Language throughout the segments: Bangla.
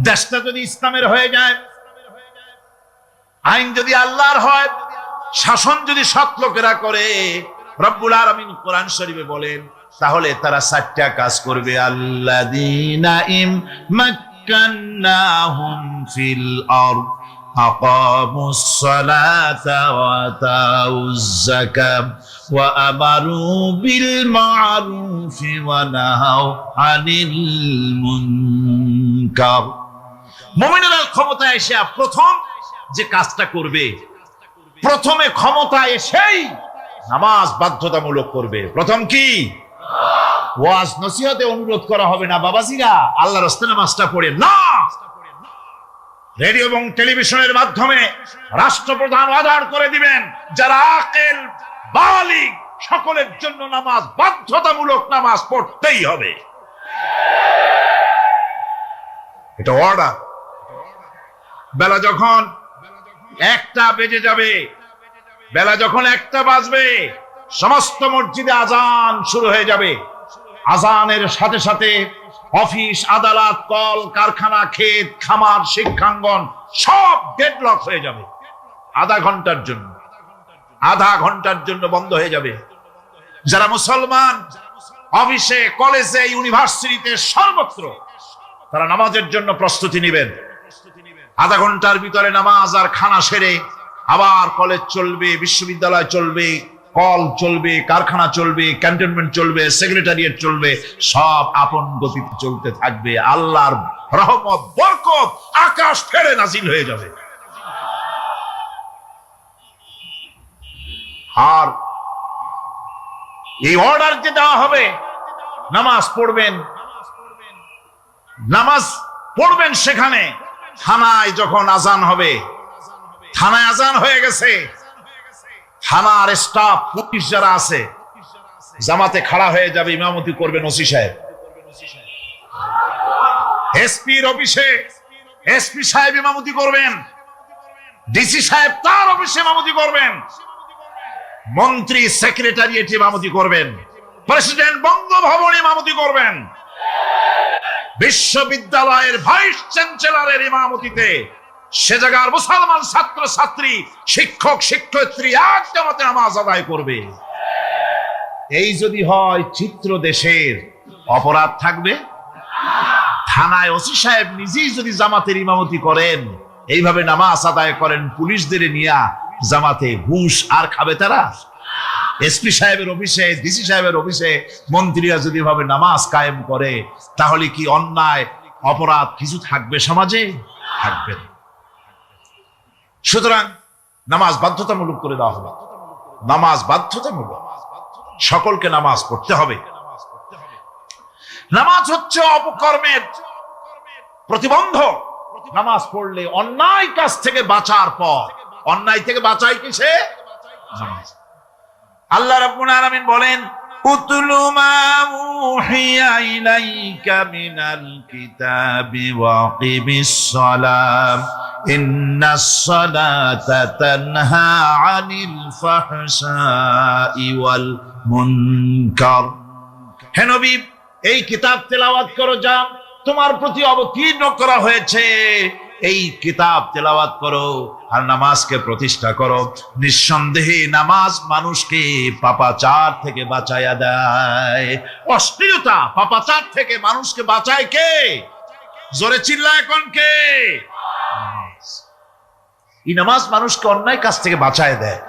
দেশটা যদি ইসলামের হয়ে যায়, আইন যদি আল্লাহর হয়, শাসন যদি সৎ লোকেরা করে, রব্বুল আলামিন কোরআন শরীফে বলেন, তাহলে তারা 4টা কাজ করবে। আল্লাযীনা মাক্কান্নাহুম ফিল আরদ আকামুস সালাতা ওয়া আতাউজ যাকাত ওয়া আমারু বিল মা'রুফি ওয়া নাহাউ আনিল মুনকার। মুমিনেরা ক্ষমতায় এসে প্রথম যে কাজটা করবে, প্রথমে ক্ষমতায় এসেই নামাজ বাধ্যতামূলক করবে। প্রথম কি? ওয়াজ নসিহতে অনুরোধ করা হবে না, বাবাজিরা আল্লাহর রাস্তায় নামাজটা পড়ে না। রেডিও এবং টেলিভিশনের মাধ্যমে রাষ্ট্রপ্রধান আদান করে দিবেন, যারা আকেল বালিগ সকলের জন্য নামাজ বাধ্যতামূলক, নামাজ পড়তেই হবে, এটা অর্ডার। বেলা যখন 1টা বেজে যাবে, বেলা যখন 1টা বাজবে, সমস্ত মসজিদে আজান শুরু হয়ে যাবে। আজানের সাথে সাথে অফিস, আদালত, কল কারখানা, ক্ষেত খামার, শিক্ষাঙ্গন সব ডেডলক হয়ে যাবে। আধা ঘন্টার জন্য বন্ধ হয়ে যাবে। যারা মুসলমান অফিসে, কলেজে, ইউনিভার্সিটিতে, সর্বত্র তারা নামাজের জন্য প্রস্তুতি নেবেন। আধা ঘন্টার ভিতরে নামাজ আর খানা সেরে আবার কলেজ চলবে, বিশ্ববিদ্যালয় চলবে, কল চলবে, কারখানা চলবে, ক্যান্টনমেন্ট চলবে, সেক্রেটারিয়েট চলবে, সব আপন গতিতে চলতে থাকবে। আল্লাহর রহমত, বরকত আকাশ ফেরে নাজিল হয়ে যাবে। আর এই অর্ডার যে দেওয়া হবে, নামাজ পড়বেন, নামাজ পড়বেন সেখানে। থানায় যখন আজান হবে, থানায় আজান হয়ে গেছে, থানার স্টাফ, পুলিশ যারা আছে, জামাতে খাড়া হয়ে যাবে, ইমামতি করবেন ওসি সাহেব। এসপির অফিসে এসপি সাহেব ইমামতি করবেন, ডিসি সাহেব তার অফিসে ইমামতি করবেন, মন্ত্রী সেক্রেটারিয়েট ইমামতি করবেন, প্রেসিডেন্ট বঙ্গভবনে ইমামতি করবেন, বিশ্ববিদ্যালয়ের ভাইস চ্যান্সেলরের ইমামতিতে সে জায়গার মুসলমান ছাত্র ছাত্রী, শিক্ষক শিক্ষয়িত্রী এক জামাতে নামাজ আদায় করবে। এই যদি হয়, চিত্র দেশের অপরাধ থাকবে। থানায় ওসি সাহেব নিজেই যদি জামাতের ইমামতি করেন, এইভাবে নামাজ আদায় করেন পুলিশদের নিয়ে, জামাতে ঘুষ আর খাবে তারা? এসপি সাহেবের অফিসে, ডিসি সাহেবের অফিসে মন্ত্রীরা যদি ভাবে নামাজ কায়েম করে, তাহলে কি অন্যায় অপরাধ কিছু থাকবে সমাজে? থাকবে না। সুতরাং নামাজ বাধ্যতামূলক করে দেওয়া হবে। নামাজ বাধ্যতামূলক, সকলকে নামাজ পড়তে হবে। নামাজ হচ্ছে অপকর্মের প্রতিবন্ধক। নামাজ পড়লে অন্যায় কাজ থেকে বাঁচার পর, অন্যায় থেকে বাঁচাই কিসে? নামাজ। আল্লাহ রাব্বুল আলামিন বলেন, উতলু মা উহিয়া ইলাইকা মিনাল কিতাবি ওয়া আকিমিস সালাম ইন্নাস সালাতা তানহা আনিল ফাহশাই ওয়াল মুনকার। হে নবী, এই কিতাব তেলাওয়াত করো, যা তোমার প্রতি অবতীর্ণ করা হয়েছে, এই কিতাব তেলাওয়াত করো আর নামাজকে প্রতিষ্ঠা করো। নিঃসন্দেহে নামাজ মানুষকে পাপাচার থেকে বাঁচায়া দেয়। অশ্লীলতা, পাপাচার থেকে মানুষকে বাঁচায় কে? জোরে চিল্লায় কোন কে? এই নামাজ মানুষকে অন্যায় কাজ থেকে বাঁচায় দেয়।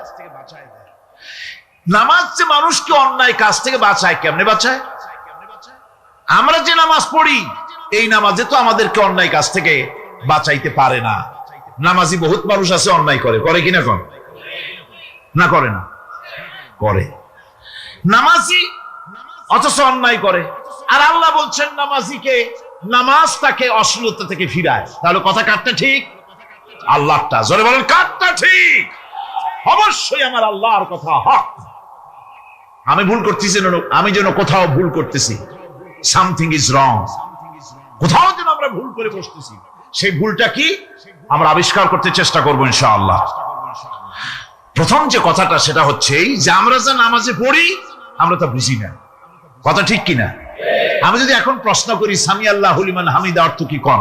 নামাজ যে মানুষকে অন্যায় কাজ থেকে বাঁচায়, কেমনে বাঁচায়? আমরা যে নামাজ পড়ি, এই নামাজে তো আমাদেরকে অন্যায় কাজ থেকে বাঁচাইতে পারে না। নামাজি বহুত মানুষ আছে অন্যায় করে, করে কিনা? কর না, করে না? করে। নামাজি অথচ অন্যায় করে। আর আল্লাহ বলছেন নামাজিকে, নামাজ তাকে অশ্লীলতা থেকে ফিরায়। তাহলে কথা কাটটা ঠিক? আল্লাহটা জোরে বলেন, কাটটা ঠিক? অবশ্যই আমার আল্লাহর কথা হক। আমি ভুল করতেছি, আমি যেন কোথাও ভুল করতেছি, সামথিং ইজ রং, কোথাও যেন আমরা ভুল করে বসতেছি, সেই ভুলটা কি আমরা আবিষ্কার করতে চেষ্টা করবো ইনশাআল্লাহ। প্রথম যে কথাটা সেটা হচ্ছে যে আমরা যা নামাজে পড়ি আমরা তা বুঝি না। কথা ঠিক কিনা? আমি যদি এখন প্রশ্ন করি সামি আল্লাহু লিমান হামিদা অর্থ কি, কোন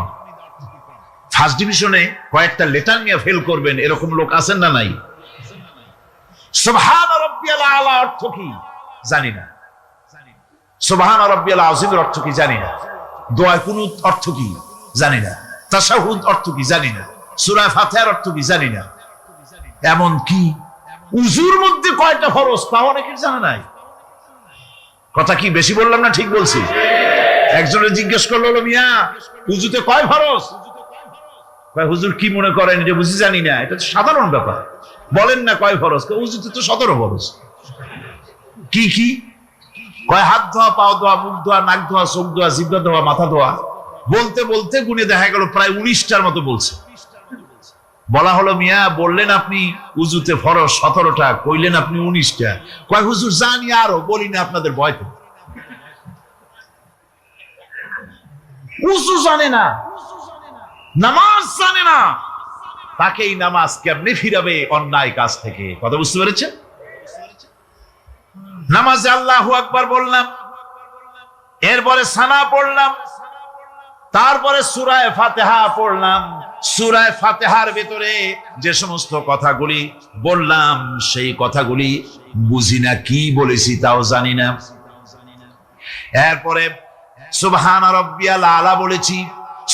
ফার্স্ট ডিভিশনে কয়েকটা লেটার নিয়ে ফেল করবেন, এরকম লোক আছেন না নাই? সুবহান রাব্বিয়াল আলা অর্থ কি জানি না, সুবহান রাব্বিয়াল আযীমের অর্থ কি জানি না, দোয়া কুনুত অর্থ কি জানি না, তাশাহুদ অর্থ কি জানি না, সূরা ফাতিহার অর্থ কি জানি না। এমন কি উযুর মধ্যে কয়টা ফরজ তা অনেকের জানা নাই। কথা কি বেশি বললাম না ঠিক বলছি? একজনের জিজ্ঞেস করলো, মিয়া উযুতে কয় ফরজ? হুজুর কি মনে করেন যে বুঝি জানি না? এটা তো সাধারণ ব্যাপার, বলেন না কয় ফরজ? উযুতে তো 17 ফরজ। কি কি কয়? হাত ধোয়া, পাও ধোয়া, মুখ ধোয়া, নাক ধোয়া, চোখ ধোয়া, জিহ্বা ধোয়া, মাথা ধোয়া। বলতে বলতে গুনে দেখা গেল প্রায় 19টার মতো বলছে। বলা হলো, মিয়া বললেন আপনি উযুতে ফরজ 17টা, কইলেন আপনি 19টা। কয় হুজুর জানি, আরো বলি না আপনাদের ভয়তে। উযু জানে না, নামাজ জানে না, তাকেই নামাজ কেমনে ফিরাবে অন্যায় কাজ থেকে? কথা বুঝতে পেরেছেন? নামাজে আল্লাহু আকবার বললাম, এরপরে সানা পড়লাম, তারপরে সূরা ফাতিহা পড়লাম। সূরা ফাতিহার ভিতরে যে সমস্ত কথাগুলি বললাম সেই কথাগুলি বুঝি না, কি বলেছি তাও জানি না। এরপরে সুবহান রাব্বিয়াল আলা বলেছি,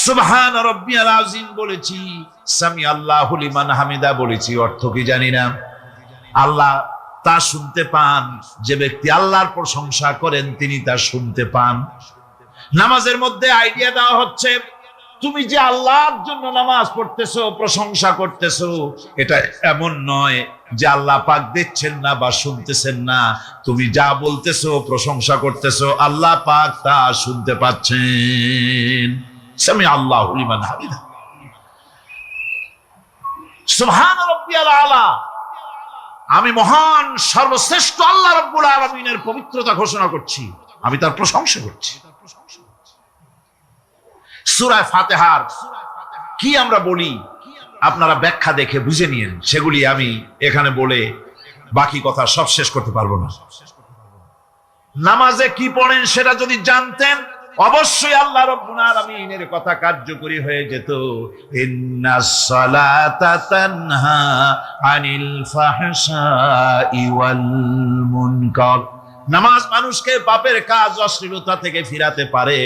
সুবহান রাব্বিয়াল আযীম বলেছি, সামি আল্লাহু লিমান হামিদা বলেছি, অর্থ কি জানি না। আল্লাহ তা শুনতে পান, যে ব্যক্তি আল্লাহর প্রশংসা করেন তিনি তা শুনতে পান। নামাজের মধ্যে আইডিয়া দেওয়া হচ্ছে, তুমি যে আল্লাহর জন্য নামাজ পড়তেছো, প্রশংসা করতেছো, এটা এমন নয় যে আল্লাহ পাক দেখছেন না বা শুনতেছেন না। তুমি যা বলতেছো, প্রশংসা করতেছো, আল্লাহ পাক তা শুনতে পাচ্ছেন। সামি আল্লাহু লিমান হামিদা। সুবহান রাব্বিয়াল আলা, আমি মহান সর্বশ্রেষ্ঠ আল্লাহ রাব্বুল আলামিনের পবিত্রতা ঘোষণা করছি, আমি তার প্রশংসা করছি। সূরা ফাতিহার কি আমরা বলি আপনারা ব্যাখ্যা দেখে বুঝে নিন, সেগুলি আমি এখানে বলে বাকি কথা সব শেষ করতে পারবো না। নামাজে কি পড়েন সেটা যদি জানতেন, অবশ্যই আল্লাহ রাব্বুল আলামিনের কথা কার্যকরী হয়ে যেত। ইন্নাস সালাতা তানহা আনিল ফাহশাই ওয়াল মুনকার। নামাজ মানুষকে পাপের কাজ, অশ্লীলতা থেকে ফিরাতে পারে।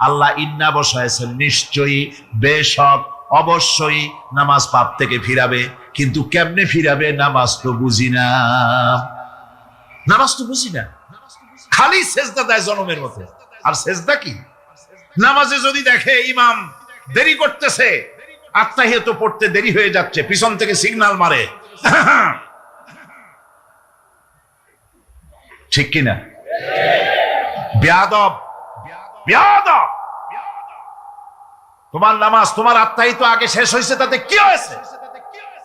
আল্লাহ ইন্না বসায়ছেন, নিশ্চয়ই, বেশক, অবশ্যই নামাজ পাপ থেকে ফিরাবে। কিন্তু কেমনে ফিরাবে নামাজ তো বুঝি না, নামাজ তো বুঝি না। খালি সেজদা দেয় জনমের মতো। আর সেজদা কি? নামাজে যদি দেখে ইমাম দেরি করতেছে, আত্তাহিয়াত পড়তে দেরি হয়ে যাচ্ছে, পিছন থেকে সিগন্যাল মারে, ঠিক কিনা? বেয়াদব, বেয়াদব। তোমার নামাজ, তোমার আত্তাহিয়াত আগে শেষ হয়েছে, তাতে কি হয়েছে?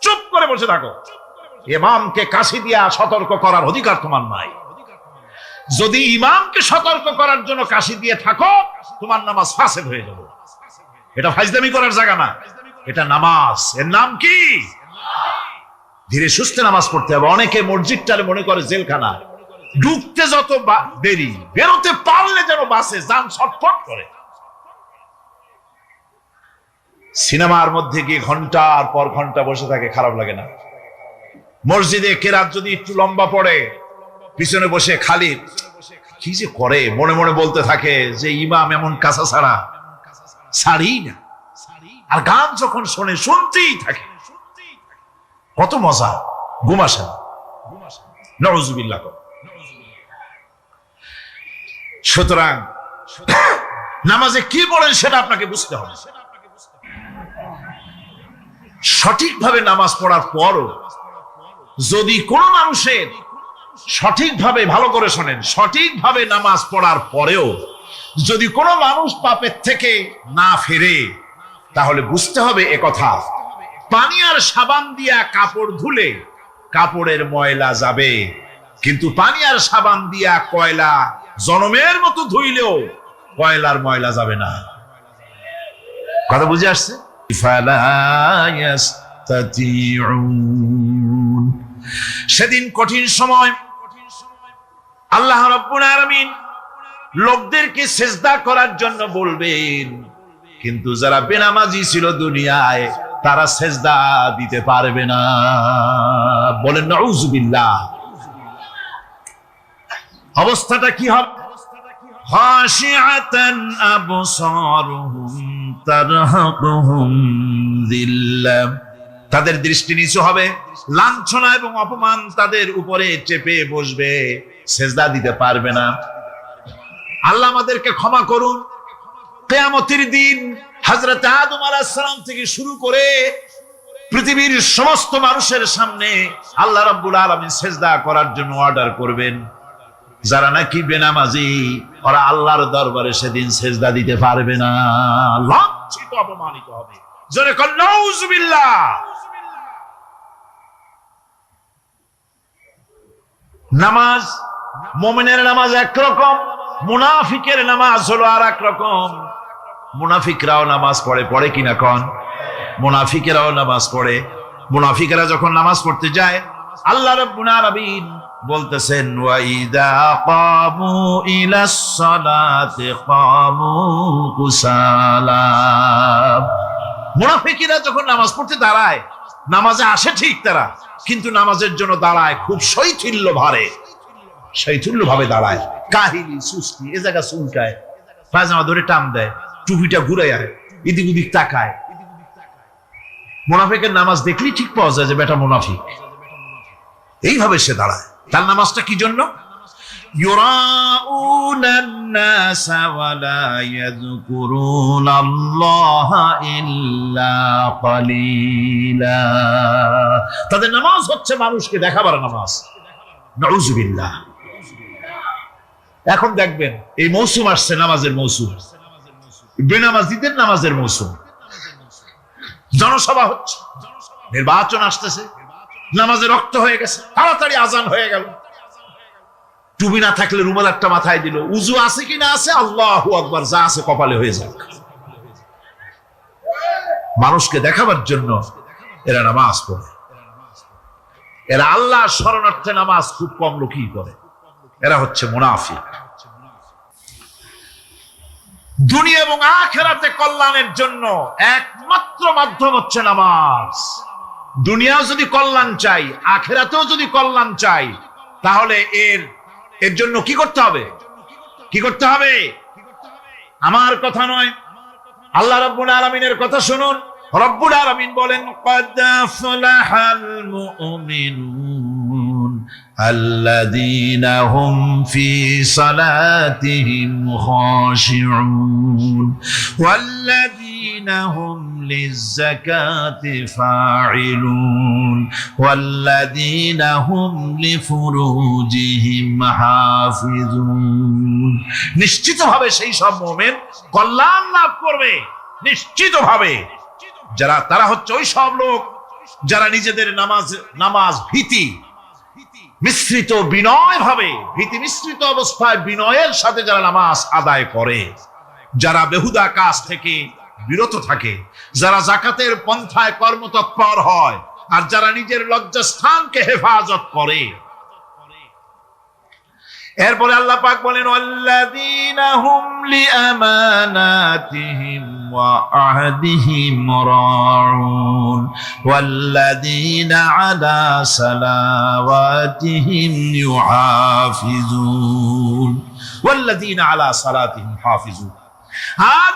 চুপ করে বসে থাকো। ইমামকে কাশি দিয়া সতর্ক করার অধিকার তোমার নাই। যদি ইমামকে সতর্ক করার জন্য কাশি দিয়ে থাকো, তোমার নামাজ ফাসেদ হয়ে যাবে। এটা ফাজলামি করার জায়গা না, এটা নামাজ। এর নাম কি? ধীরে সুস্থে নামাজ পড়তে হবে। অনেকে মসজিদটারে মনে করে জেলখানা, ঢুকতে যত দেরি, বেরোতে পারলে যেন বাসে যান ছটফট করে। সিনেমার মধ্যে গিয়ে ঘন্টার পর ঘন্টা বসে থাকে, খারাপ লাগে না? মসজিদে কেরাত যদি একটু লম্বা পড়ে, পিছনে বসে খালি কি যে করে, মনে মনে বলতে থাকে যে ইমাম এমন কাঁচা ছাড়া ছাড়ি না। আর গান যখন শোনে, শুনতেই থাকে, কত মজা, ঘুম আসে না। নাউযুবিল্লাহ। সুতরাং নামাজে কি পড়েন সেটা আপনাকে বুঝতে হবে। সঠিকভাবে নামাজ পড়ার পরও যদি কোনো মানুষের সঠিকভাবে, ভালো করে শোনেন, সঠিকভাবে নামাজ পড়ার পরেও যদি কোনো মানুষ পাপের থেকে না ফেরে, তাহলে বুঝতে হবে একথা, পানি আর সাবান দিয়া কাপড় ধুলে কাপড়ের ময়লা যাবে, কিন্তু পানি আর সাবান দিয়া কয়লা জনমের মতো ধুইলেও কয়লার ময়লা যাবে না। কথা বুঝে আসছে? সেদিন কঠিন সময় আল্লাহ রাব্বুল আলামিন লোকদেরকে সিজদা করার জন্য বলবেন, কিন্তু যারা বেনামাজি ছিল দুনিয়ায় তারা সেজদা দিতে পারবে না। বলেন নাউযুবিল্লাহ। অবস্থাটা কি হবে? খাশিআতান আবসারুহুম তারহাকুহুম যিল্লাহ, তাদের দৃষ্টি নিচু হবে, লাঞ্ছনা এবং অপমান তাদের উপরে চেপে বসবে, সেজদা দিতে পারবে না। আল্লাহ আমাদেরকে ক্ষমা করুন। কিয়ামতের দিন হযরত আদম আলাইহিস সালাম থেকে শুরু করে পৃথিবীর সমস্ত মানুষের সামনে আল্লাহ রাব্বুল আলামিন সেজদা করার জন্য অর্ডার করবেন। যারা নাকি বেনামাজি ওরা আল্লাহর দরবারে সেদিন সেজদা দিতে পারবে না, লাঞ্ছিত অপমানিত হবে। জোরে বলেন নাউযুবিল্লাহ। নামাজ, মুমিনের নামাজ একরকম, মুনাফিকের নামাজ হলো আর এক রকম। মুনাফিকরাও নামাজ পড়ে, পড়ে কিনা কোন? মুনাফিকেরাও নামাজ পড়ে। মুনাফিকেরা যখন নামাজ পড়তে যায় আল্লাহ রাব্বুল আলামিন বলতেছেন ওয়াইদা কামু ইলাস সালাতি কামু কুসালা। মুনাফিকরা যখন নামাজ পড়তে দাঁড়ায়, নামাজে আসে ঠিক তারা, কিন্তু নামাজের জন্য দাঁড়ায় খুব শৈথিল্য ভারে, শৈথিল্য ভাবে দাঁড়ায়, কাহিলি সুস্তি, এ জায়গা চুলকায়, পায়জামা ধরে টান দেয়, টুপিটা ঘুরায়, এদিক ওদিক তাকায়। মুনাফিকের নামাজ দেখলেই ঠিক পাওয়া যায় যে বেটা মুনাফিক। এইভাবে সে দাঁড়ায়। তার নামাজটা কি জন্য? ইউরাউনান নাসা ওয়ালা ইয়াযকুরুনাল্লাহা ইল্লা কালিলা। তাদের নামাজ হচ্ছে মানুষকে দেখাবার নামাজ। নাউযুবিল্লাহ। এখন দেখবেন এই মৌসুম আসছে, নামাজের মৌসুম, বেনামাজিদের নামাজের মৌসুম। জনসভা হচ্ছে, নির্বাচন আসতেছে, নামাজে রক্ত হয়ে গেছে, তাড়াতাড়ি আজান হয়ে গেল। টুপি না থাকলে রুমাল একটা মাথায় দিল, উজু আছে কি না আছে, আল্লাহু আকবার, যা আছে কপালে হয়ে যাক। মানুষকে দেখাবার জন্য এরা নামাজ পড়ে। এরা আল্লাহ শরণার্থে নামাজ খুব কম লোকই করে। এরা হচ্ছে মুনাফিক। দুনিয়া এবং আখিরাতে কল্যাণের জন্য একমাত্র মাধ্যম হচ্ছে নামাজ। দুনিয়াও যদি কল্যাণ চাই, আখিরাতেও যদি কল্যাণ চাই, তাহলে এর জন্য কি করতে হবে? কি করতে হবে? আমার কথা নয়, আল্লাহ রাব্বুল আলামিনের কথা শুনুন। রব্বুল আলামিন বলেন ক্বাদ আফলাহাল মুমিনুন আল্লাযীনা হুম ফি সালাতিহিম খাশিউন ওয়াল্লাযীনা হুম লিয-যাকাতি ফাঈলুন ওয়াল্লাযীনা হুম লিফুরুজিহিম হাফিজুন। নিশ্চিতভাবে সেই সব মুমিন কল্যাণ লাভ করবে, নিশ্চিতভাবে। তারা হচ্ছে ওই সব লোক যারা নিজেদের নামাজ ভীতি মিশ্রিত, বিনয় ভাবে, ভীতি মিশ্রিত অবস্থায় বিনয়ের সাথে যারা নামাজ আদায় করে, যারা বেহুদা কাজ থেকে বিরত থাকে, যারা যাকাতের পন্থায় কর্মতৎপর হয়, আর যারা নিজের লজ্জাস্থানকে হেফাজত করে। এরপরে আল্লাহ পাক বলেন ওয়াল্লাযীনা হুম লিআমানাতিহিম ওয়া আহদিহিম রাউন ওয়াল্লাযীনা আলা সালাওয়াতিহিম ইউহাফিজুন ওয়াল্লাযীনা আলা সালাতিহিম হাফিজুন। আর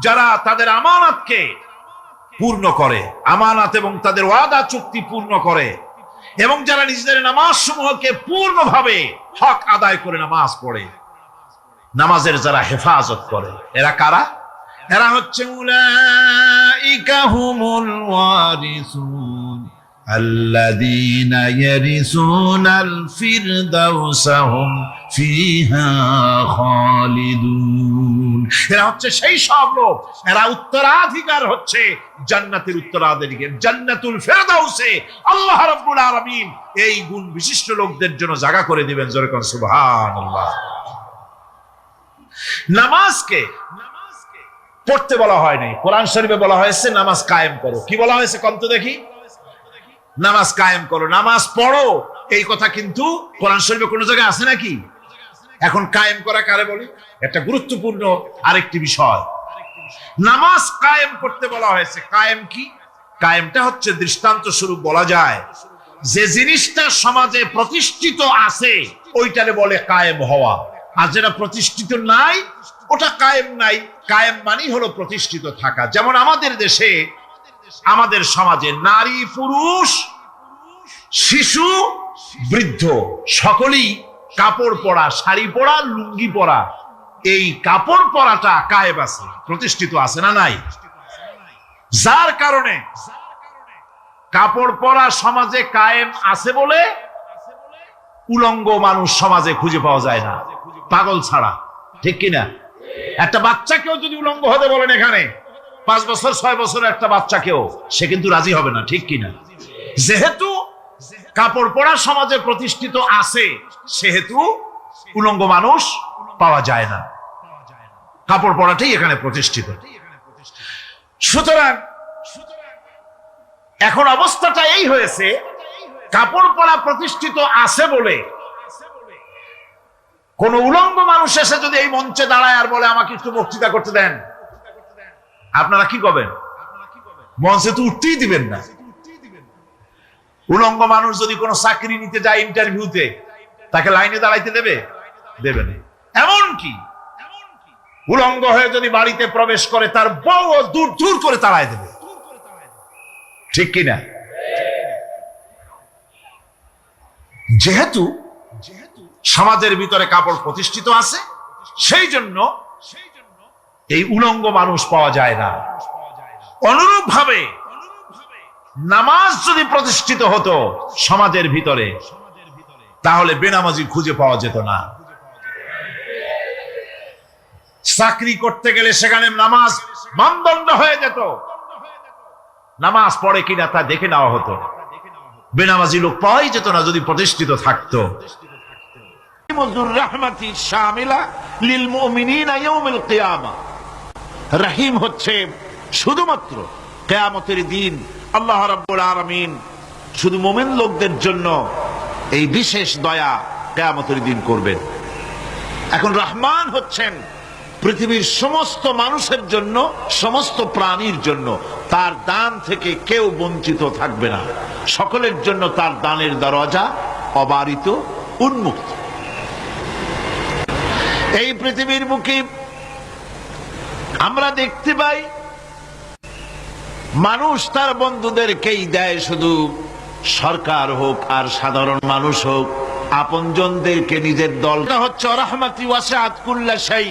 যারা তাদের আমানতকে পূর্ণ করে, আমানত এবং তাদের ওয়াদা চুক্তি পূর্ণ করে, এবং যারা নিজেদের নামাজ সমূহকে পূর্ণভাবে হক আদায় করে নামাজ পড়ে, নামাজের যারা হেফাজত করে, এরা কারা? এরা হচ্ছে উলাইকা হুমুল ওয়ারিসুন আল্লাযীনা ইয়ারিসুনাল ফিরদাউসা হুম ফিহা খালিদুন। এরা হচ্ছে সেই সব লোক, এরা উত্তরাধিকার হচ্ছে জান্নাতের উত্তরাধিকার, জান্নাতুল ফিরদাউসে আল্লাহ রাব্বুল আলামিন এই গুণ বিশিষ্ট লোকদের জন্য জায়গা করে দিবেন। জোরে কোন সুবহানাল্লাহ। নামাজকে পড়তে বলা হয় নাই, কোরআন শরীফে বলা হয়েছে নামাজ কায়েম করো। কি বলা হয়েছে কোন তো দেখি? নামাজ কায়েম করো, নামাজ পড়ো। এই কথা কিন্তু কোরআন শরীফে কোন জায়গায় আছে নাকি? এখন কায়েম করা কারে বলে? একটা গুরুত্বপূর্ণ আরেকটি বিষয়। নামাজ কায়েম করতে বলা হয়েছে। কায়েম কি? কায়েমটা হচ্ছে দৃষ্টান্ত স্বরূপ বলা যায় যে জিনিসটা সমাজে প্রতিষ্ঠিত আছে ওইটারে বলে কায়েম হওয়া, আর যেটা প্রতিষ্ঠিত নাই ওটা কায়েম নাই। কায়েম মানে হলো প্রতিষ্ঠিত থাকা। যেমন আমাদের দেশে, আমাদের সমাজে নারী পুরুষ শিশু বৃদ্ধ সকলেই কাপড় পরা, শাড়ি পরা, লুঙ্গি পরা, এই কাপড় পরাটা কায়েম আছে, প্রতিষ্ঠিত আছে না নাই? যার কারণে কাপড় পরা সমাজে কায়েম আছে বলে উলঙ্গ মানুষ সমাজে খুঁজে পাওয়া যায় না, পাগল ছাড়া। ঠিক কিনা? একটা বাচ্চাকেও যদি উলঙ্গ হতে বলেন এখানে, 5 বছর 6 বছরের একটা বাচ্চাকেও, সে কিন্তু রাজি হবে না। ঠিক কিনা? যেহেতু কাপড় পরা সমাজে প্রতিষ্ঠিত আছে সেহেতু উলঙ্গ মানুষ পাওয়া যায় না, কাপড় পরাটাই এখানে প্রতিষ্ঠিত। সুতরাং এখন অবস্থাটা এই হয়েছে, কাপড় পরা প্রতিষ্ঠিত আছে বলে কোন উলঙ্গ মানুষ এসে যদি এই মঞ্চে দাঁড়ায় আর বলে আমাকে একটু বক্তৃতা করতে দেন, আপনারা কি করবেন? মঞ্চে তো উঠতেই দিবেন না। উলঙ্গ মানুষ যদি কোনো চাকরি নিতে যায় ইন্টারভিউতে, তাকে লাইনে দাঁড়াইতে দেবে? দেবে না। এমনকি উলঙ্গ হয়ে যদি বাড়িতে প্রবেশ করে তার বউ দূর দূর করে তাড়ায় দেবে। ঠিক কিনা? যেহেতু সমাজের ভিতরে কাপড় প্রতিষ্ঠিত আছে সেই জন্য এই উলঙ্গ মানুষ পাওয়া যায় না। অনুরূপ ভাবে নামাজ যদি প্রতিষ্ঠিত হতো সমাজের ভিতরে, তাহলে বেনামাজি খুঁজে পাওয়া যেত না। চাকরি করতে গেলে সেখানে নামাজ মানদণ্ড হয়ে যেত, নামাজ পড়ে কিনা তা দেখে নেওয়া হতো। বেনামাজি লোক পাওয়াই যেত না যদি প্রতিষ্ঠিত থাকতো। রহিম হচ্ছে শুধুমাত্র কিয়ামতের দিন আল্লাহ রাব্বুল আলামিন শুধু মুমিন লোকদের জন্য এই বিশেষ দয়া কিয়ামতের দিন করবেন। এখন রহমান হচ্ছেন পৃথিবীর সমস্ত মানুষের জন্য, সমস্ত প্রাণীর জন্য। তার দান থেকে কেউ বঞ্চিত থাকবে না, সকলের জন্য তার দানের দরজা অবারিত, উন্মুক্ত। এই পৃথিবীর বুকে আমরা দেখতে পাই মানুষ তার বন্ধুদেরকেই দেয়, শুধু সরকার হোক আর সাধারণ মানুষ হোক, আপনজনদেরকে নিজের দল। এটা হচ্ছে রাহমাতি ওয়াসিআত কুল্লা শাই,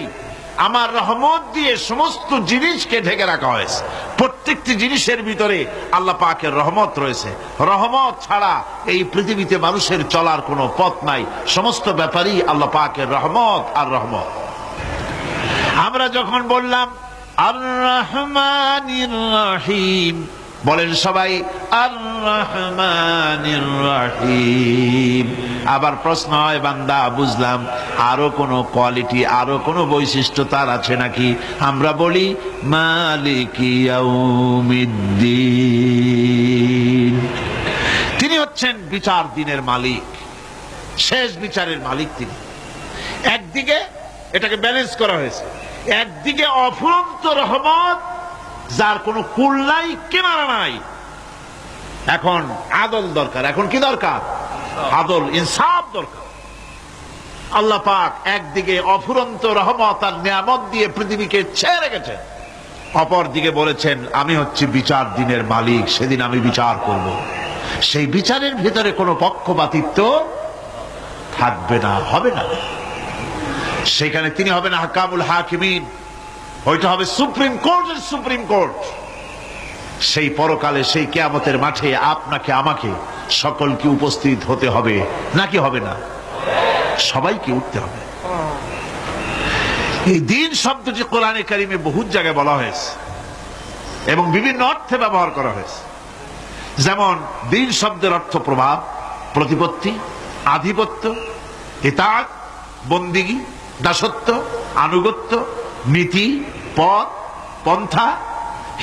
আমার রহমত দিয়ে সমস্ত জিনিসকে ঢেকে রাখা হয়েছে। প্রত্যেকটি জিনিসের ভিতরে আল্লাহ পাকের রহমত রয়েছে। রহমত ছাড়া এই পৃথিবীতে মানুষের চলার কোনো পথ নাই। সমস্ত ব্যাপারই আল্লাহ পাকের রহমত আর রহমত। আমরা যখন বললাম আর রহমানির রহিম, বলেন সবাই আর রহমানির রহিম। আবার প্রশ্ন হয়, বান্দা বুঝলাম আরো কোনো কোয়ালিটি, আরো কোনো বৈশিষ্ট্য তার আছে নাকি? আমরা বলি মালিকি ইয়াউমিদ্দিন, তিনি হচ্ছেন বিচার দিনের মালিক, শেষ বিচারের মালিক তিনি। একদিকে এটাকে ব্যালেন্স করা হয়েছে, একদিকে অফুরন্ত রহমত যার কোনো কুল নাই, কিনারা নাই। এখন আদল দরকার। এখন কি দরকার? আদল, ইনসাফ দরকার। আল্লাহ পাক একদিকে অফুরন্ত রহমত আর নিয়ামত দিয়ে পৃথিবীকে ছেড়ে রেখেছেন, অপর দিকে বলেছেন আমি হচ্ছি বিচার দিনের মালিক, সেদিন আমি বিচার করব। সেই বিচারের ভিতরে কোনো পক্ষপাতিত্ব থাকবে না, হবে না। সেখানে তিনি হবেন হাকামুল হাকিমিন, ওইটা হবে সুপ্রিম কোর্টের সুপ্রিম কোর্ট। সেই পরকালে, সেই কিয়ামতের মাঠে আপনাকে আমাকে সকলকে উপস্থিত হতে হবে, নাকি হবে না? সবাইকে উঠতে হবে। এই দিন শব্দটি কোরআনে কারিমে বহু জায়গায় বলা হয়েছে এবং বিভিন্ন অর্থে ব্যবহার করা হয়েছে। যেমন দিন শব্দের অর্থ প্রভাব, প্রতিপত্তি, আধিপত্য, ইতাআত, বন্দিগি, দাসত্ব, আনুগত্য, নীতি, পথ, পন্থা,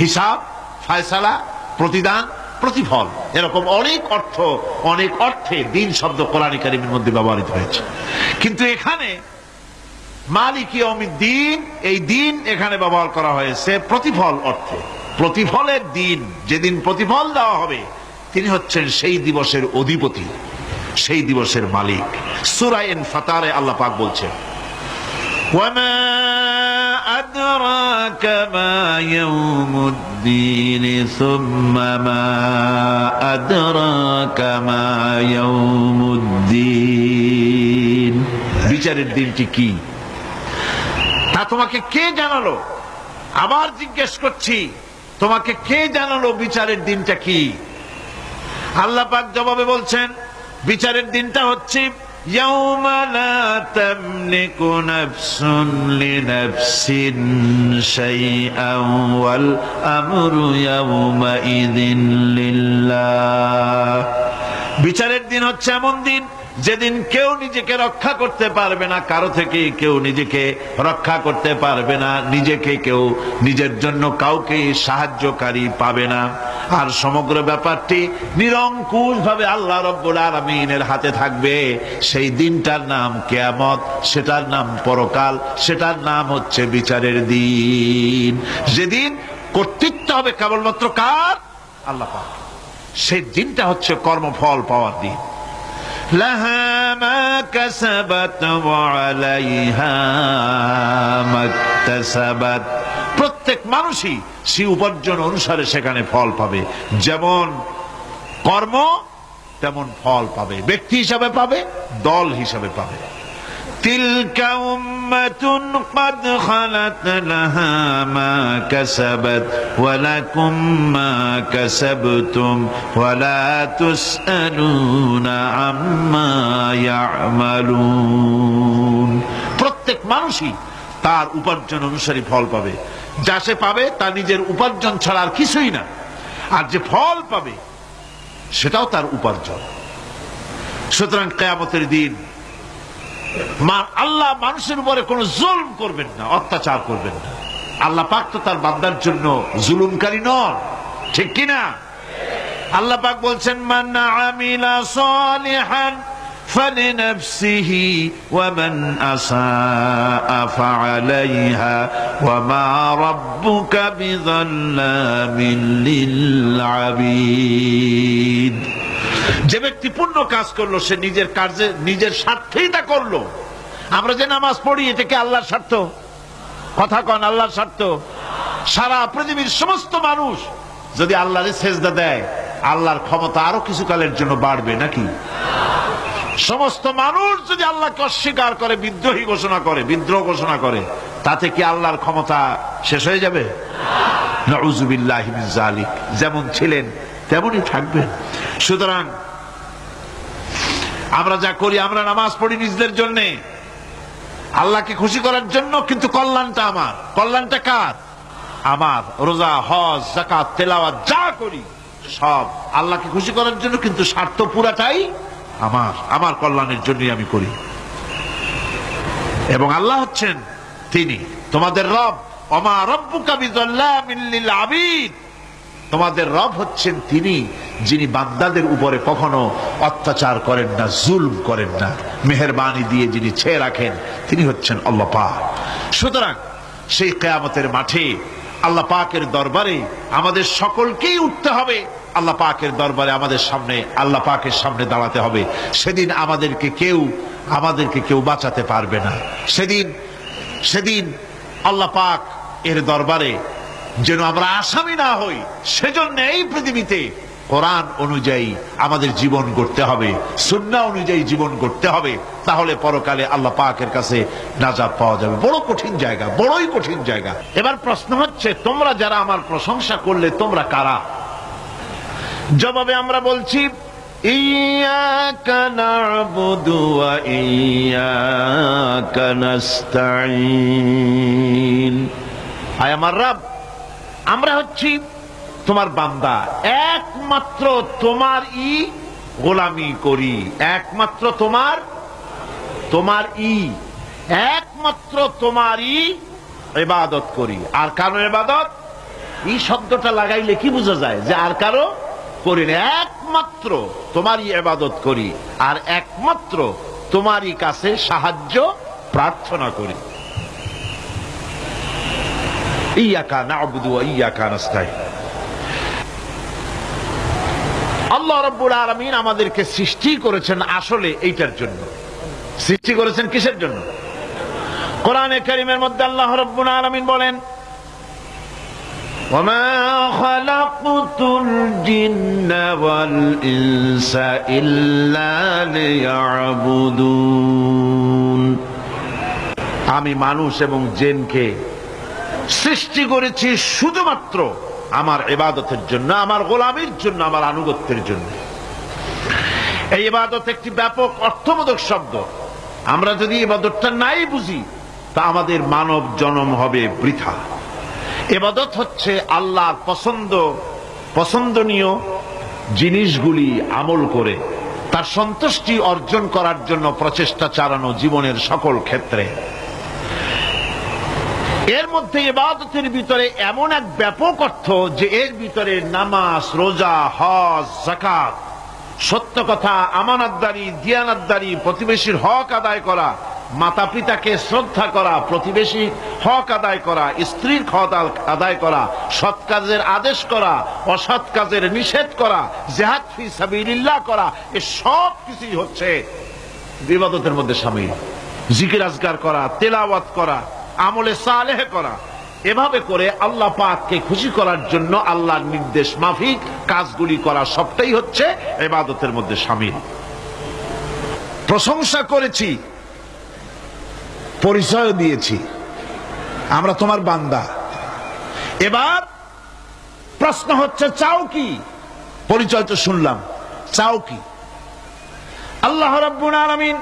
হিসাব, ফয়সালা, প্রতিদান, প্রতিফল, এরকম অনেক অর্থ, অনেক অর্থে দিন শব্দ কোরআন কারীমের মধ্যে ব্যবহৃত হয়েছে। কিন্তু এখানে মালিক ইয়াউমিদ্দিন, এই দিন এখানে ব্যবহার করা হয়েছে প্রতিফল অর্থে। প্রতিফলের দিন, যেদিন প্রতিফল দেওয়া হবে, তিনি হচ্ছেন সেই দিবসের অধিপতি, সেই দিবসের মালিক। সূরা ইনফিতারে আল্লাহ পাক বলছেন, ওয়ামা আদরাকা মা ইয়াউমুদ্দিন সুম্মা মা আদরাকা মা ইয়াউমুদ্দিন। বিচারের দিনটি কি তা তোমাকে কে জানালো? আবার জিজ্ঞেস করছি, তোমাকে কে জানালো বিচারের দিনটা কি? আল্লাহ পাক জবাবে বলছেন, বিচারের দিনটা হচ্ছে ইয়াউমা লা তামলিকু নাফসুন লিনাফসিন শাইআন ওয়াল আমরু ইয়াউমা ইযিন লিল্লাহ। বিচারের দিন হচ্ছে এমন দিন যেদিন কেউ নিজেকে রক্ষা করতে পারবে না, কারো থেকে কেউ নিজেকে রক্ষা করতে পারবে না, নিজেকে কেউ নিজের জন্য কাউকে সাহায্যকারী পাবে না। আর সমগ্র ব্যাপারটি নিরঙ্কুশ ভাবে আল্লাহ রাব্বুল আলামিনের হাতে থাকবে। সেই দিনটার নাম কিয়ামত, সেটার নাম পরকাল, সেটার নাম হচ্ছে বিচারের দিন। যেদিন কর্তৃত্ব হবে কেবলমাত্র কার? আল্লাহ পাক। সেই দিনটা হচ্ছে কর্মফল পাওয়ার দিন। লাহা মা কাসাবাত ওয়া আলাইহা মাকতাসাবাত। প্রত্যেক মানুষই সে উপার্জন অনুসারে সেখানে ফল পাবে। যেমন কর্ম তেমন ফল পাবে, ব্যক্তি হিসাবে পাবে, দল হিসাবে পাবে। তিলকা উম্মাতুন ক্বাদ খালাত লাহা মা কাসাবাত ওয়া লাকুম মা কাসাবতুম ওয়া লা তুসআলুনা আম্মা ইয়ামালুন। প্রত্যেক মানুষই তার উপার্জন অনুসারী ফল পাবে। যা সে পাবে তা নিজের উপার্জন ছাড়া আর কিছুই না। আর যে ফল পাবে সেটাও তার উপার্জন। সুতরাং কিয়ামতের দিন আল্লাহ মানুষের উপরে কোনো জুলম করবেন না, অত্যাচার করবেন না। আল্লাহ পাক তো তার বান্দার জন্য জুলুমকারী নন, ঠিক কিনা? আল্লাহ পাক বলছেন, মান আমিলা সালিহান ফালিনাফসিহি ওয়া মান আসাআ ফাআলাইহা ওয়া মা রাব্বুকা বিযাল্লামিন লিল আবিদ। যে ব্যক্তি পুণ্য কাজ করলো সে নিজের কাজে নিজের স্বার্থেই তা করলো। আমরা যে নামাজ পড়ি এটা কি আল্লাহর স্বার্থ? কথা কন, আল্লাহর স্বার্থ? সারা পৃথিবীর সমস্ত মানুষ যদি আল্লাহরে সেজদা দেয়, আল্লাহর ক্ষমতা আরো কিছু কালের জন্য বাড়বে নাকি? সমস্ত মানুষ যদি আল্লাহকে অস্বীকার করে, বিদ্রোহী ঘোষণা করে, বিদ্রোহ ঘোষণা করে, তাতে কি আল্লাহর ক্ষমতা শেষ হয়ে যাবে? নাউযুবিল্লাহি মিন যালিক। যেমন ছিলেন তেমনই থাকবেন। সুতরাং আমরা যা করি, আমরা নামাজ পড়ি নিজেদের জন্য, আল্লাহকে খুশি করার জন্য, কিন্তু কল্যাণটা আমার। কল্যাণটা কার? আমার। রোজা, হজ, যাকাত, তেলাওয়াত যা করি সব আল্লাহকে খুশি করার জন্য, কিন্তু স্বার্থ পুরাটাই আমার। আমার কল্যাণের জন্যই আমি করি। এবং আল্লাহ হচ্ছেন তিনি তোমাদের রব। ওমা রাব্বুকা বিযাল্লামিন লিল আবিদ। তোমাদের রব হচ্ছেন তিনি যিনি বান্দাদের উপরে কখনো অত্যাচার করেন না, জুলম করেন না, মেহেরবানি দিয়ে যিনি ছেয়ে রাখেন, তিনি হচ্ছেন আল্লাহ পাক। সুতরাং সেই কিয়ামতের মাঠে আল্লাহ পাকের দরবারে আমাদের সকলকেই উঠতে হবে। আল্লাহ পাকের দরবারে আমাদের সামনে, আল্লাহ পাকের সামনে দাঁড়াতে হবে। সেদিন আমাদেরকে কেউ বাঁচাতে পারবে না। সেদিন আল্লাহ পাক এর দরবারে যেন আমরা আসামি না হই, সেজন্য এই পৃথিবীতে কোরআন অনুযায়ী আমাদের জীবন গড়তে হবে, সুন্নাহ অনুযায়ী জীবন গড়তে হবে। তাহলে পরকালে আল্লাহ পাকের কাছে নাজাত পাওয়া যাবে। বড় কঠিন জায়গা, বড়ই কঠিন জায়গা। এবার প্রশ্ন হচ্ছে, তোমরা যারা আমার প্রশংসা করলে তোমরা কারা? জবাবে আমরা বলছি, ইয়্যাকা না'বুদু ওয়া ইয়্যাকা নাস্তাঈন। আয় আমার রব, আমরা হচ্ছি তোমার বান্দা, একমাত্র তোমারই গোলামি করি, একমাত্র একমাত্র তোমারই ইবাদত করি। আর কারো ইবাদত, এই শব্দটা লাগাইলে কি বোঝা যায়? যে আর কারো করি না, একমাত্র তোমারই ইবাদত করি, আর একমাত্র তোমারই কাছে সাহায্য প্রার্থনা করি। ইয়াকা না'বুদু ওয়া ইয়াকা নাস্তাঈন। আল্লাহ রাব্বুল আলামিন আমাদেরকে সৃষ্টি করেছেন আসলে এইটার জন্য। সৃষ্টি করেছেন কিসের জন্য? কোরআনে কারীমের মধ্যে আল্লাহ রাব্বুল আলামিন বলেন, وما خلقت الجن والإنس إلا ليعبدون। আমি মানুষ এবং জিনকে সৃষ্টি করেছি শুধুমাত্র আমার ইবাদতের জন্য, আমার গোলামির জন্য, আমার আনুগত্যের জন্য। এই ইবাদত একটি ব্যাপক অর্থবোধক শব্দ। আমরা যদি ইবাদতটা নাই বুঝি তা আমাদের মানব জন্ম হবে বৃথা। ইবাদত হচ্ছে আল্লাহর পছন্দনীয় জিনিসগুলি আমল করে তার সন্তুষ্টি অর্জন করার জন্য প্রচেষ্টা চালানো জীবনের সকল ক্ষেত্রে। এর মধ্যে ইবাদতের ভিতরে এমন এক ব্যাপক অর্থ যে এর ভিতরে নামাজ, রোজা, হজ, যাকাত, সত্য কথা, আমানতদারি, দিয়ানতদারি, প্রতিবেশীর হক আদায় করা, মাতা পিতাকে শ্রদ্ধা করা, প্রতিবেশী হক আদায় করা, স্ত্রীর হক আদায় করা, সৎ কাজের আদেশ করা, অসৎ কাজের নিষেধ করা, জিহাদ ফি সাবিলিল্লাহ করা, এ সব কিছুই হচ্ছে ইবাদতের মধ্যে শামিল। জিকির আজকার করা, তেলাওয়াত করা, আমলে সালেহ করা, এভাবে করে আল্লাহ পাককে খুশি করার জন্য আল্লাহর নির্দেশ মাফিক কাজগুলি করা সবটাই হচ্ছে ইবাদতের মধ্যে শামিল। প্রশংসা করেছি, পরিচয় দিয়েছি, আমরা তোমার বান্দা। এবার প্রশ্ন হচ্ছে চাও কি? পরিচয় তো শুনলাম, চাও কি? আল্লাহ রাব্বুল আলামিন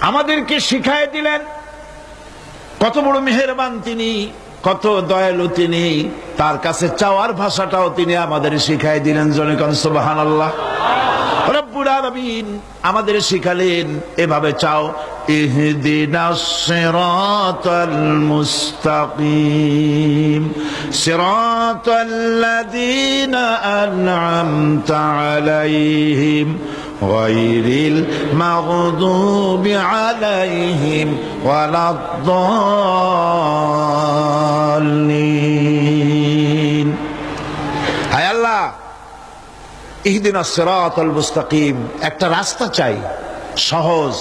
আমাদেরকে শিখায় দিলেন কত বড় মেহেরবান তিনি, কত দয়ালু তিনি। তার কাছে চাওয়ার ভাষাটাও তিনি আমাদের শিখায় দিলেন। জনে কোন সুবহানাল্লাহ। রব্বুল আলামিন আমাদের শিখালেন এভাবে চাও, ইহদিনাস সিরাতাল মুস্তাকিম সিরাতাল্লাযীনা আন'আমতা আলাইহিম গায়রিল মাগদুবি আলাইহিম ওয়ালাদ-দাল্লিন। হায় আল্লাহ, ইহদিনাস সিরাতাল মুস্তাকিম, একটা রাস্তা চাই, সহজ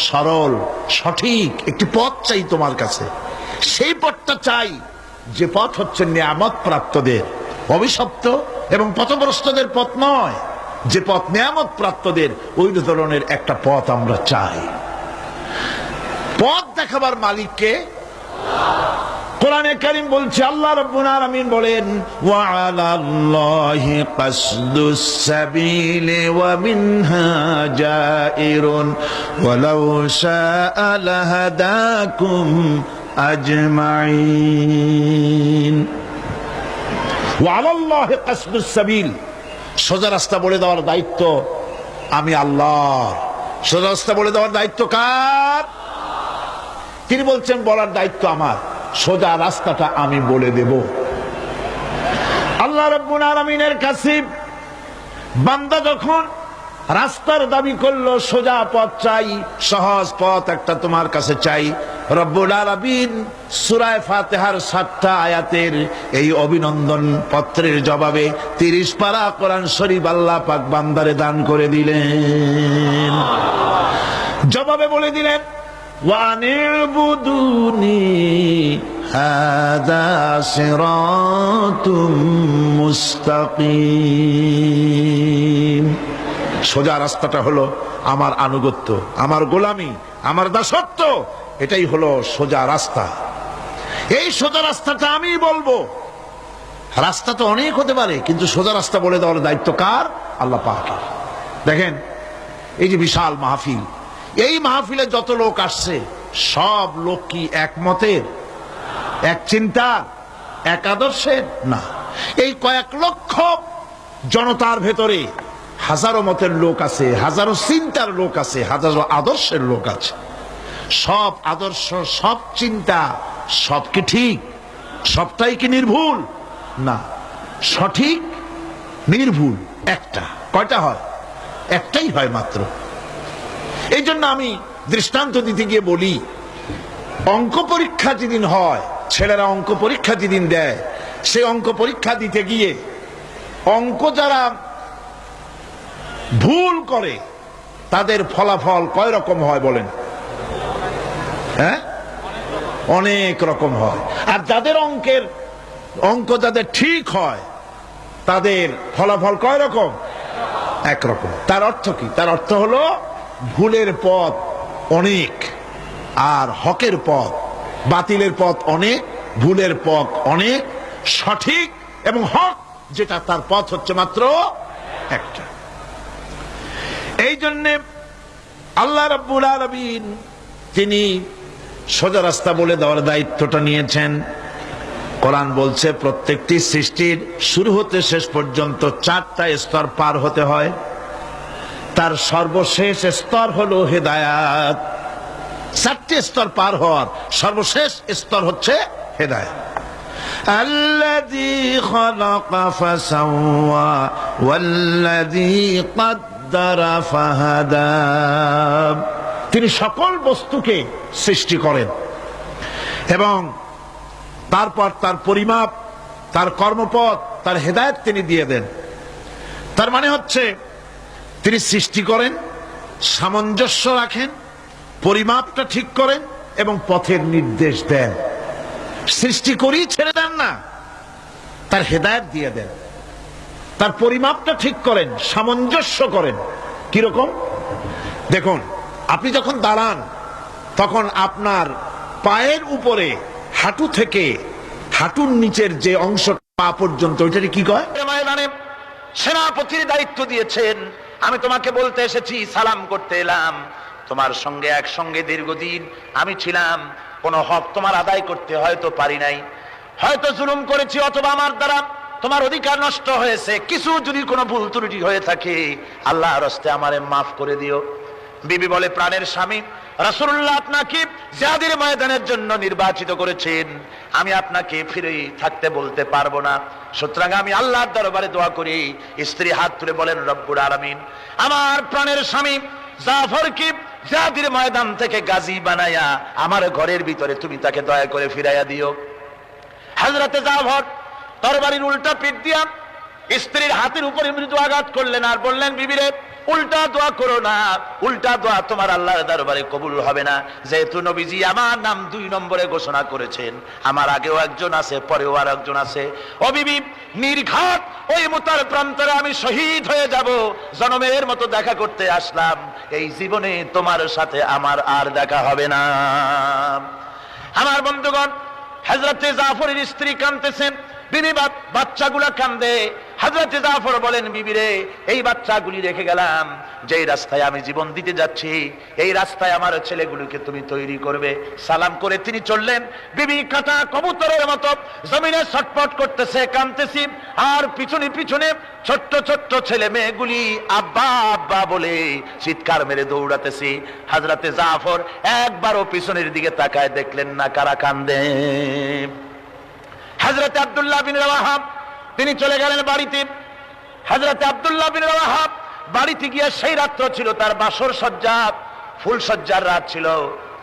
সরল সঠিক একটি পথ চাই তোমার কাছে। সেই পথটা চাই যে পথ হচ্ছে নিয়ামত প্রাপ্তদের, অভিশপ্ত এবং পথভ্রষ্টদের পথ নয়। যে পথ নিয়ামত প্রাপ্তদের, ওই ধরনের একটা পথ আমরা চাই। পথ দেখাবার মালিককে কোরআনে কারীম বলছে, আল্লাহ রাব্বুল আলামিন বলেন, ওয়া আলাল্লাহি কাসদুস সাবিলি ওয়া মিনহা জাইরুন ওয়ালাউ শাআ লাহাদাকুম আজমাইন। ওয়া আলাল্লাহি কাসদুস সাবিল, সোজা রাস্তা বলে দেওয়ার দায়িত্ব আমি আল্লাহর। সোজা রাস্তা বলে দেওয়ার দায়িত্ব কার? তিনি বলছেন বলার দায়িত্ব আমার, সোজা রাস্তাটা আমি বলে দেব। আল্লাহ রাব্বুল আলামিনের কাছে বান্দা যখন রাস্তার দাবি করলো, সোজা পথ চাই, সহজ পথ একটা তোমার কাছে চাই, রব্বুল আলামিন সূরা ফাতিহার 7টা আয়াতের এই অভিনন্দন পত্রের জবাবে 30 পারা কোরআন শরীফ আল্লাহ পাক বান্দারে দান করে দিলেন। জবাবে বলে দিলেন, ওয়ানি'বুদুনি হাযা সিরাতুম মুস্তাকিম। সোজা রাস্তাটা হলো আমার আনুগত্য, আমার গোলামি, আমার দাসত্ব, এটাই হলো সোজা রাস্তা। এই সোজা রাস্তাটা আমি বলবো। রাস্তা তো অনেক হতে পারে, কিন্তু সোজা রাস্তা বলে দেওয়ার দায়িত্ব কার? আল্লাহ পাকের। দেখেন এই যে বিশাল মাহফিল, এই মাহফিলে যত লোক আসছে সব লোক কি এক মতের, এক চিন্তার, এক আদর্শের? না। এই কয়েক লক্ষ জনতার ভেতরে হাজারো মতের লোক আছে, হাজারো চিন্তার লোক আছে, হাজারো আদর্শের লোক আছে। সব আদর্শ, সব চিন্তা, সব কি ঠিক? সবটাই কি নির্ভুল? না। সঠিক নির্ভুল একটা। কয়টা হয়? একটাই হয় মাত্র। এই জন্য আমি দৃষ্টান্ত দিতে গিয়ে বলি, অঙ্ক পরীক্ষা যেদিন হয় ছেলেরা অঙ্ক পরীক্ষা যেদিন দেয়, সে অঙ্ক পরীক্ষা দিতে গিয়ে অঙ্ক যারা ভুল করে তাদের ফলাফল কয় রকম হয় বলেন? হ্যাঁ, অনেক রকম হয়। আর যাদের অঙ্ক যাদের ঠিক হয় তাদের ফলাফল কয় রকম? একরকম। তার অর্থ কি? তার অর্থ হলো ভুলের পথ অনেক আর হকের পথ, বাতিলের পথ অনেক, ভুলের পথ অনেক, সঠিক এবং হক যেটা তার পথ হচ্ছে মাত্র একটা। এই জন্যে আল্লাহ রাব্বুল আলামিন তিনি সোজা রাস্তা বলে দেওয়ার দায়িত্বটা নিয়েছেন। কোরআন বলছে প্রত্যেকটি সৃষ্টির শুরু হতে শেষ পর্যন্ত 4টা স্তর পার হতে হয়। তার সর্বশেষ স্তর হলো হেদায়াত। 4টে স্তর পার হওয়ার সর্বশেষ স্তর হচ্ছে হেদায়াত। আল্লাযী খালাকা ফাসাওয়া ওয়াল্লাযী কদ্দারা ফাহাদা। তিনি সকল বস্তুকে সৃষ্টি করেন এবং তারপর তার পরিমাপ, তার কর্মপথ, তার হেদায়েত তিনি দিয়ে দেন। তার মানে হচ্ছে তিনি সৃষ্টি করেন, সামঞ্জস্য রাখেন, পরিমাপটা ঠিক করেন এবং পথের নির্দেশ দেন। সৃষ্টি করেই ছেড়ে দেন না, তার হেদায়েত দিয়ে দেন, তার পরিমাপটা ঠিক করেন, সামঞ্জস্য করেন। কিরকম? দেখুন, আপনি যখন দাঁড়ান তখন আপনার পায়ের উপরে হাঁটু থেকে হাঁটুর নিচের যে অংশ পা পর্যন্ত, ওইটাকে কি কয়? ময়দানে সেনাপতির দায়িত্ব দিয়েছেন, আমি তোমাকে বলতে এসেছি, সালাম করতে এলাম। তোমার সঙ্গে একসঙ্গে দীর্ঘদিন আমি ছিলাম, কোন হক তোমার আদায় করতে হয়তো পারি নাই, হয়তো জুলুম করেছি, অথবা আমার দ্বারা তোমার অধিকার নষ্ট হয়েছে। কিছু যদি কোনো ভুল ত্রুটি হয়ে থাকে আল্লাহর হস্তে আমারে মাফ করে দিও। বিবি বলে, প্রাণের স্বামী রাসূলুল্লাহ আপনাকে জিহাদের ময়দানের জন্য নির্বাচিত করেছেন, আমি আপনাকে ফিরে থাকতে বলতে পারবো না। সুতরাং আমি আল্লাহর দরবারে দোয়া করি। স্ত্রী হাত তুলে বলেন, রব্বুল আলামিন, আমার প্রাণের স্বামী জাফরকে জিহাদের ময়দান থেকে গাজী বানায়া আমার ঘরের ভিতরে তুমি তাকে দয়া করে ফিরাইয়া দিও। হযরতে জাফর তরবারির উল্টা পিঠ দিয়া স্ত্রীর হাতের উপরে মৃদু আঘাত করলেন আর বললেন, বিবিরে উল্টা দোয়া করো না, উল্টা দোয়া তোমার আল্লাহর দরবারে কবুল হবে না। যেহেতু নবীজি আমার নাম 2 নম্বরে ঘোষণা করেছেন, আমার আগেও একজন আছে, পরেও আর একজন আছে। ও বিবি, নির্ঘাত ওই মুতার প্রান্তরে আমি শহীদ হয়ে যাব। জনমের মতো দেখা করতে আসলাম, এই জীবনে তোমার সাথে আমার আর দেখা হবে না। আমার বন্ধুগণ, হযরতে জাফরের স্ত্রী কাঁদতেছেন, বিবি বাচ্চাগুলা কান্দে। হযরতে জাফর বলেন, বিবি রে, এই বাচ্চাগুলি রেখে গেলাম, যেই রাস্তায় আমি জীবন দিতে যাচ্ছি এই রাস্তায় আমার ছেলেগুলোকে তুমি তৈরি করবে। সালাম করে তিনি চললেন। বিবি কাটা কবুতরের মতো জমিনে ছটফট করতেছে, কাঁদতেছি, আর পিছনে পিছনে ছোট্ট ছোট্ট ছেলে মেয়েগুলি আব্বা আব্বা বলে চিৎকার মেরে দৌড়াতেছি। হযরতে জাফর একবারও পিছনের দিকে তাকায় দেখলেন না কারা কান্দে। হযরতে আব্দুল্লাহ বিন রাওয়াহা তিনি চলে গেলেন বাড়িতে। হযরতে আব্দুল্লাহ বিন রাওয়াহা বাড়িতে গিয়ে, সেই রাত্র ছিল তার বাসর সজ্জা, ফুল সজ্জার রাত ছিল,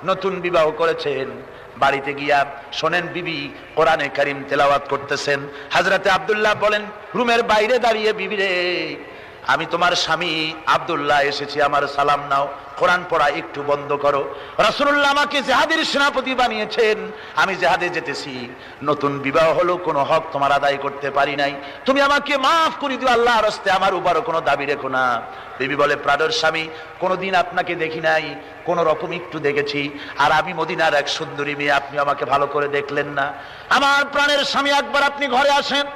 নতুন বিবাহ করেছেন। বাড়িতে গিয়া শোনেন বিবি কোরআনে কারীম তেলাওয়াত করতেছেন। হযরতে আব্দুল্লাহ বলেন রুমের বাইরে দাঁড়িয়ে, বিবি রে, আমি তোমার স্বামী আব্দুল্লাহ এসেছি, আমার সালাম নাও, কোরআন পড়া একটু বন্ধ করো। রাসূলুল্লাহ আমাকে জিহাদের সেনাপতি বানিয়েছেন, আমি জিহাদে যেতেছি, নতুন বিবাহ হলো, কোনো হক তোমার আদায় করতে পারি নাই, তুমি আমাকে মাফ করে দিও, আল্লাহর হস্তে আমার উপরও কোনো দাবি রেখো না। বিবি বলে, প্রাণের স্বামী, কোনোদিন আপনাকে দেখি নাই, কোন রকম একটু দেখেছি, আর আমি মদিনার এক সুন্দরী মেয়ে, আপনি আমাকে ভালো করে দেখলেন না। আমার প্রাণের স্বামী, একবার আপনি ঘরে আসেন।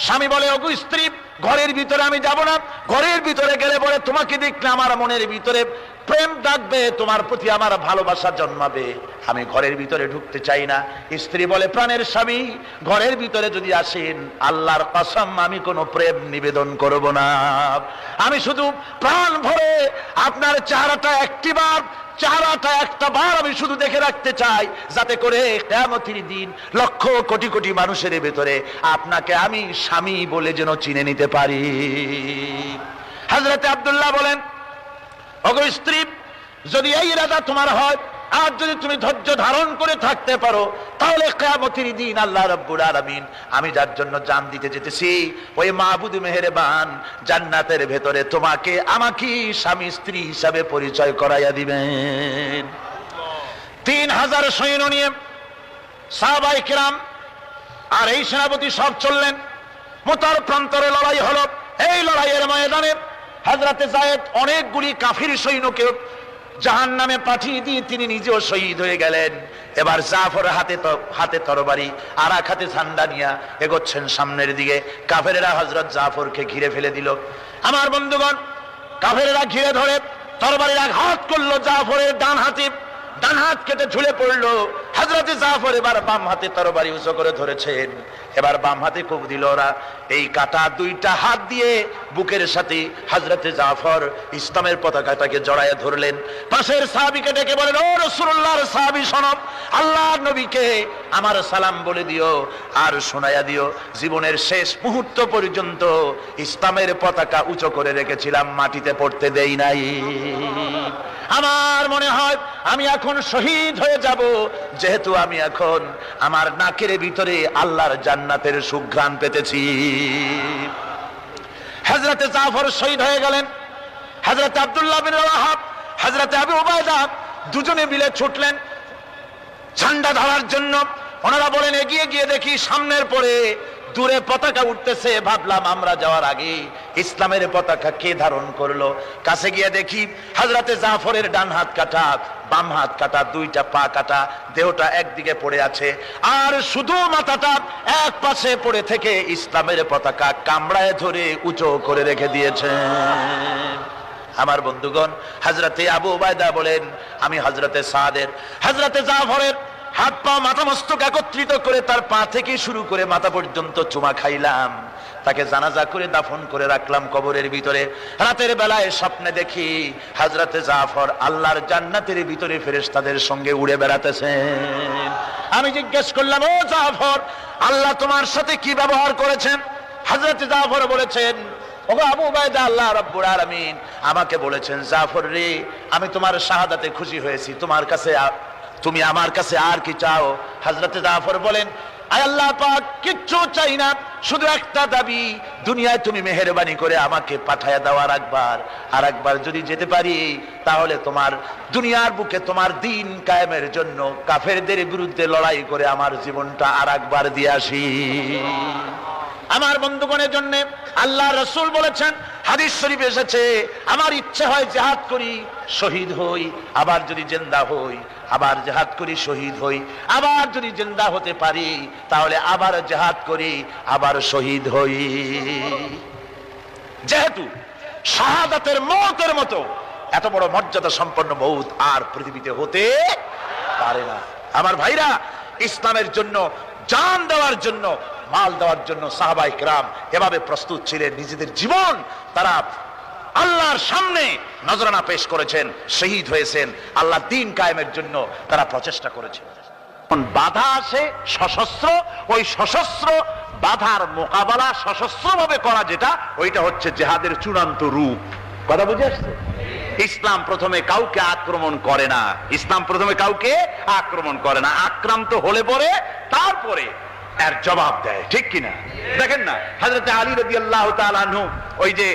স্বামী বলে, ওগো স্ত্রী, ঘরের ভিতরে আমি যাব না, ঘরের ভিতরে গেলে বলে তোমাকে দেখলে আমার মনের ভিতরে প্রেম ডাকবে, তোমার প্রতি আমার ভালোবাসা জন্মাবে, আমি ঘরের ভিতরে ঢুকতে চাই না। স্ত্রী বলে, প্রাণের স্বামী, ঘরের ভিতরে যদি আসেন, আল্লাহর কসম আমি কোনো প্রেম নিবেদন করব না, আমি শুধু প্রাণ ভরে আপনার চেহারাটা একটা বার আমি শুধু দেখে রাখতে চাই, যাতে করে কিয়ামতের দিন লক্ষ কোটি কোটি মানুষের ভেতরে আপনাকে আমি স্বামী বলে যেন চিনে নিতে পারি। হযরতে আব্দুল্লাহ বলেন, ওগো স্ত্রী, যদি এই ইরাদা তোমার হয় আর যদি তুমি ধৈর্য ধারণ করে থাকতে পারো, তাহলে কিয়ামতের দিন আল্লাহ রাব্বুল আলামিন আমি যার জন্য জান দিতে যেতেছি ওই মাহবুদ মেহেরবান জান্নাতের ভেতরে তোমাকে আমাকে স্বামী স্ত্রী হিসাবে পরিচয় করাইয়া দিবেন। 3000 সৈন্য নিয়ে সাহাবায়ে কেরাম আর এই সেনাপতি সব চললেন। মুতার প্রান্তরে লড়াই হলো। এই লড়াইয়ের ময়দানে হযরতে যায়েদ অনেকগুলি কাফির সৈন্যকে জাহান্নামে পাঠিয়ে দিয়ে তিনি নিজেও শহীদ হয়ে গেলেন। এবার জাফর হাতে তরবারি আর এক হাতে ঝান্ডা নিয়ে এগোচ্ছেন সামনের দিকে। কাফেরেরা হযরত জাফরকে ঘিরে ফেলে দিল। আমার বন্ধুগণ, কাফেরেরা ঘিরে ধরে তরবারির আঘাত করলো জাফরের ডান হাতে। ডান হাত কেটে ঝুলে পড়লো। হযরতে জাফর এবার বাম হাতে তরবারি উঁচু করে ধরেছেন। এবার বাম হাতে কোপ দিল ওরা। এই কাটা দুইটা হাত দিয়ে বুকের সাথে হযরতে জাফর ইসলামের পতাকাটাকে জড়ায় ধরলেন। পাশের সাহাবীকে ডেকে বলেন, ও রাসূলুল্লাহর সাহাবী শোনো, আল্লাহর নবীকে আমার সালাম বলে দিও আর শোনায়া দিও, জীবনের শেষ মুহূর্ত পর্যন্ত ইসলামের পতাকা উঁচু করে রেখেছিলাম, মাটিতে পড়তে দেই নাই। আমার মনে হয় আমি এখন শহীদ হয়ে যাব, যেহেতু আমি এখন আমার নাকের ভিতরে আল্লাহর জান্নাতের সুঘ্রাণ পেতেছি। হযরতে জাফর শহীদ হয়ে গেলেন। হযরতে আব্দুল্লাহ বিন রাওয়াহা, হযরতে আবু উবাইদা দুজনে মিলে ছুটলেন ঝান্ডা ধরার জন্য। ওনারা বলেন, এগিয়ে গিয়ে দেখি সামনের পরে দূরে পতাকা উঠতেছে। ভাবলাম আমরা যাওয়ার আগে ইসলামের পতাকা কে ধারণ করলো। কাছে গিয়ে দেখি হযরতে জাফরের ডান হাত কাটা, বাম হাত কাটা, দুইটা পা কাটা, দেহটা একদিকে পড়ে আছে আর শুধু মাথাটা এক পাশে পড়ে থেকে ইসলামের পতাকা কামড়ায় ধরে উঁচু করে রেখে দিয়েছেন। আমার বন্ধুগণ, হযরতে আবু উবাইদা বলেন, আমি হযরতে সাদের, হযরতে জাফরের হাত পা মাথা মস্তক একত্রিত করে তার পা থেকে শুরু করে মাথা পর্যন্ত চুমা খাইলাম। তাকে জানাজা করে দাফন করে রাখলাম কবরের ভিতরে। রাতের বেলায় স্বপ্নে দেখি হযরতে জাফর আল্লাহর জান্নাতের ভিতরে ফেরেশতাদের সঙ্গে উড়ে বেড়াতেছেন। আমি জিজ্ঞেস করলাম, ও জাফর, আল্লাহ তোমার সাথে কি ব্যবহার করেছেন? হযরতে জাফর বলেছেন, ওগো আবু উবাইদা, আল্লাহ রাব্বুল আলামিন আমাকে বলেছেন, জাফর রে, আমি তোমার শাহাদাতে খুশি হয়েছি, তুমি আমার কাছে আর কি চাও? হযরতে জাফর বলেন, আয় আল্লাহ পাক, কিচ্ছু চাই না, শুধু একটা দাবি, দুনিয়ায় তুমি মেহেরবানি করে আমাকে পাঠায়া দাও আর একবার যদি যেতে পারি, তাহলে তোমার দুনিয়ার বুকে তোমার দিন কায়েমের জন্য কাফেরদের বিরুদ্ধে লড়াই করে আমার জীবনটা আর একবার দিয়ে আসি। আমার বন্ধুগণের জন্য আল্লাহ রাসূল বলেছেন, হাদিস শরীফে এসেছে, আমার ইচ্ছে হয় জিহাদ করি, শহীদ হই, আবার যদি জিন্দা হই, আবার জিহাদ করি, শহীদ হই, আবার যদি জিন্দা হতে পারি তাহলে আবার জিহাদ করি, আবার শহীদ হই। যেহেতু শাহাদাতের মওতের মতো এত বড় মর্যাদা সম্পন্ন মওত আর পৃথিবীতে হতে পারে না। আমার ভাইরা, ইসলামের জন্য জান দেওয়ার জন্য, মাল দেওয়ার জন্য সাহাবায়ে কেরাম এভাবে প্রস্তুত ছিলেন। নিজেদের জীবন তারা আল্লাহর সামনে নজরানা পেশ করেছেন, শহীদ হয়েছেন, আল্লাহ দ্বীন কায়েমের জন্য তারা প্রচেষ্টা করেছেন। বাধা আসে সশস্ত্র, ওই সশস্ত্র বাধার মোকাবেলা সশস্ত্রভাবে করা, যেটা ওইটা হচ্ছে জিহাদের চূড়ান্ত রূপ। কথা বুঝে আসছে? ইসলাম প্রথমে কাউকে আক্রমণ করে না, ইসলাম প্রথমে কাউকে আক্রমণ করে না, আক্রান্ত হলে পরে তারপরে এর জবাব দেয়, ঠিক কিনা? দেখেন না, হযরতে আলী রাদিয়াল্লাহু তাআলা আনহু ওই যে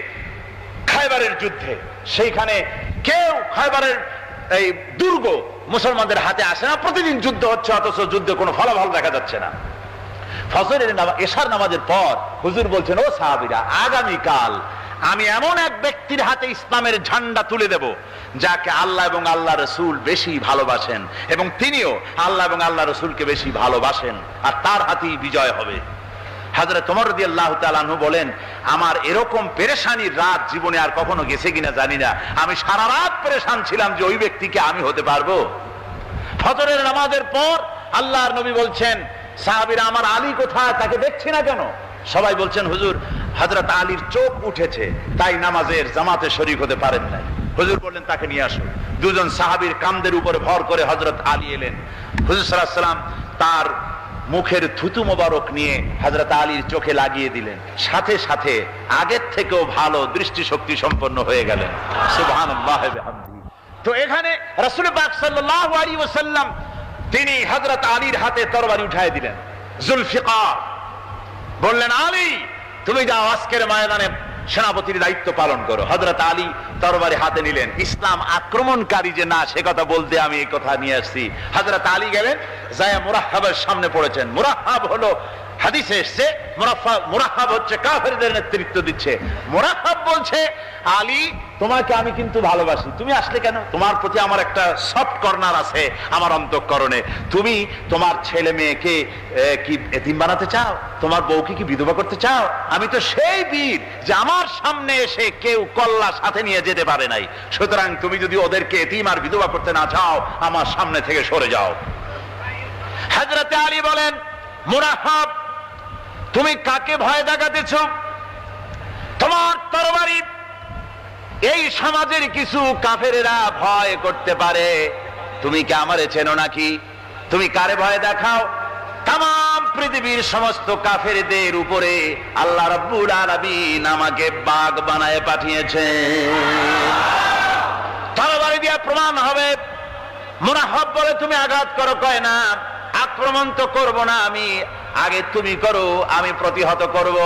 খায়বারের যুদ্ধে, সেইখানে কেউ খায়বারের এই দুর্গ মুসলমানদের হাতে আসে না, প্রতিদিন যুদ্ধ হচ্ছে, অথচ যুদ্ধে কোনো ফলাফল দেখা যাচ্ছে না। ফজরের এশার নামাজের পর হুজুর বলছেন, ও সাহাবীরা, আগামীকাল আমি এমন এক ব্যক্তির হাতে ইসলামের ঝান্ডা তুলে দেব যাকে আল্লাহ এবং আল্লাহ রসুল বেশি ভালোবাসেন, এবং তিনিও আল্লাহ এবং আল্লাহ রসুলকে বেশি ভালোবাসেন, আর তার হাতেই বিজয় হবে। হযরত ওমর রাদিয়াল্লাহু তাআলা আনহু বলেন, আমার এরকম পেরেশানির রাত জীবনে আর কখনো গেছে কিনা জানি না, আমি সারা রাত পেরেশান ছিলাম যে ওই ব্যক্তিকে আমি হতে পারবো। ফজরের নামাজের পর আল্লাহর নবী বলছেন, সাহাবীরা, আমার আলী কোথায়, তাকে দেখছি না কেন? সবাই বলছেন, হুজুর, হযরত আলীর চোখ উঠেছে, তাই নামাজের জামাতে শরীক হতে পারেন নাই। হুজুর বললেন, তাকে নিয়ে আসো। দুজন সাহাবীর কাঁধের উপরে ভর করে হযরত আলী এলেন। হুজুর সাল্লাল্লাহু আলাইহি ওয়াসাল্লাম তার মুখের থুতু মোবারক নিয়ে হযরত আলীর চোখে লাগিয়ে দিলেন, সাথে সাথে আগের থেকেও ভালো দৃষ্টিশক্তি সম্পন্ন হয়ে গেলেন। সুবহানাল্লাহি ওয়া বিহামদিহি। তো এখানে রাসূল পাক সাল্লাল্লাহু আলাইহি ওয়াসাল্লাম তিনি হযরত আলীর হাতে তরবারি উঠায় দিলেন। জুলফিকার বললেন, আলী তুমি যাও আজকের ময়দানে সেনাপতির দায়িত্ব পালন করো। হযরত আলী তরবারি হাতে নিলেন। ইসলাম আক্রমণকারী যে না সে কথা বলতে আমি এই কথা নিয়ে আসছি। হযরত আলী গেলেন, যায় মুরাহহাবের সামনে পড়েছেন। মুরাহহাব হলো হাদিসে এসেছে মুরাহহাব হচ্ছে কাফেরদের নেতৃত্ব দিচ্ছে। মুরাহহাব বলছে, আলী তোমাকে আমি কিন্তু ভালোবাসি, তুমি আসলে কেন? তোমার প্রতি আমার একটা সফট কর্নার আছে আমার অন্তঃকরণে। তুমি তোমার ছেলে মেয়েকে কি এতিম বানাতে চাও? তোমার বউকে কি বিধবা করতে চাও? আমি তো সেই বীর যে আমার সামনে এসে কেউ কল্লা সাথে নিয়ে যেতে পারে নাই। সুতরাং তুমি যদি ওদেরকে এতিম আর বিধবা করতে না চাও, আমার সামনে থেকে সরে যাও। হযরত আলী বলেন, মুরাহহাব তুমি কাকে ভয় দেখাতেছ? তোমার তরবারি এই সমাজের কিছু কাফেরেরা ভয় করতে পারে, তুমি কি আমারে চেনো নাকি? তুমি কারে ভয় দেখাও? তাম পৃথিবীর সমস্ত কাফেরদের উপরে আল্লাহ রাব্বুল আলামিন আমাকে বাগ বানায় পাঠিয়েছেন। তরবারি দিয়ে প্রমাণ হবে। মুরাহহাব বলে, তুমি আঘাত করো। কয় না, আক্রমণ তো করব না আমি, আগে তুমি করো, আমি প্রতিহত করব।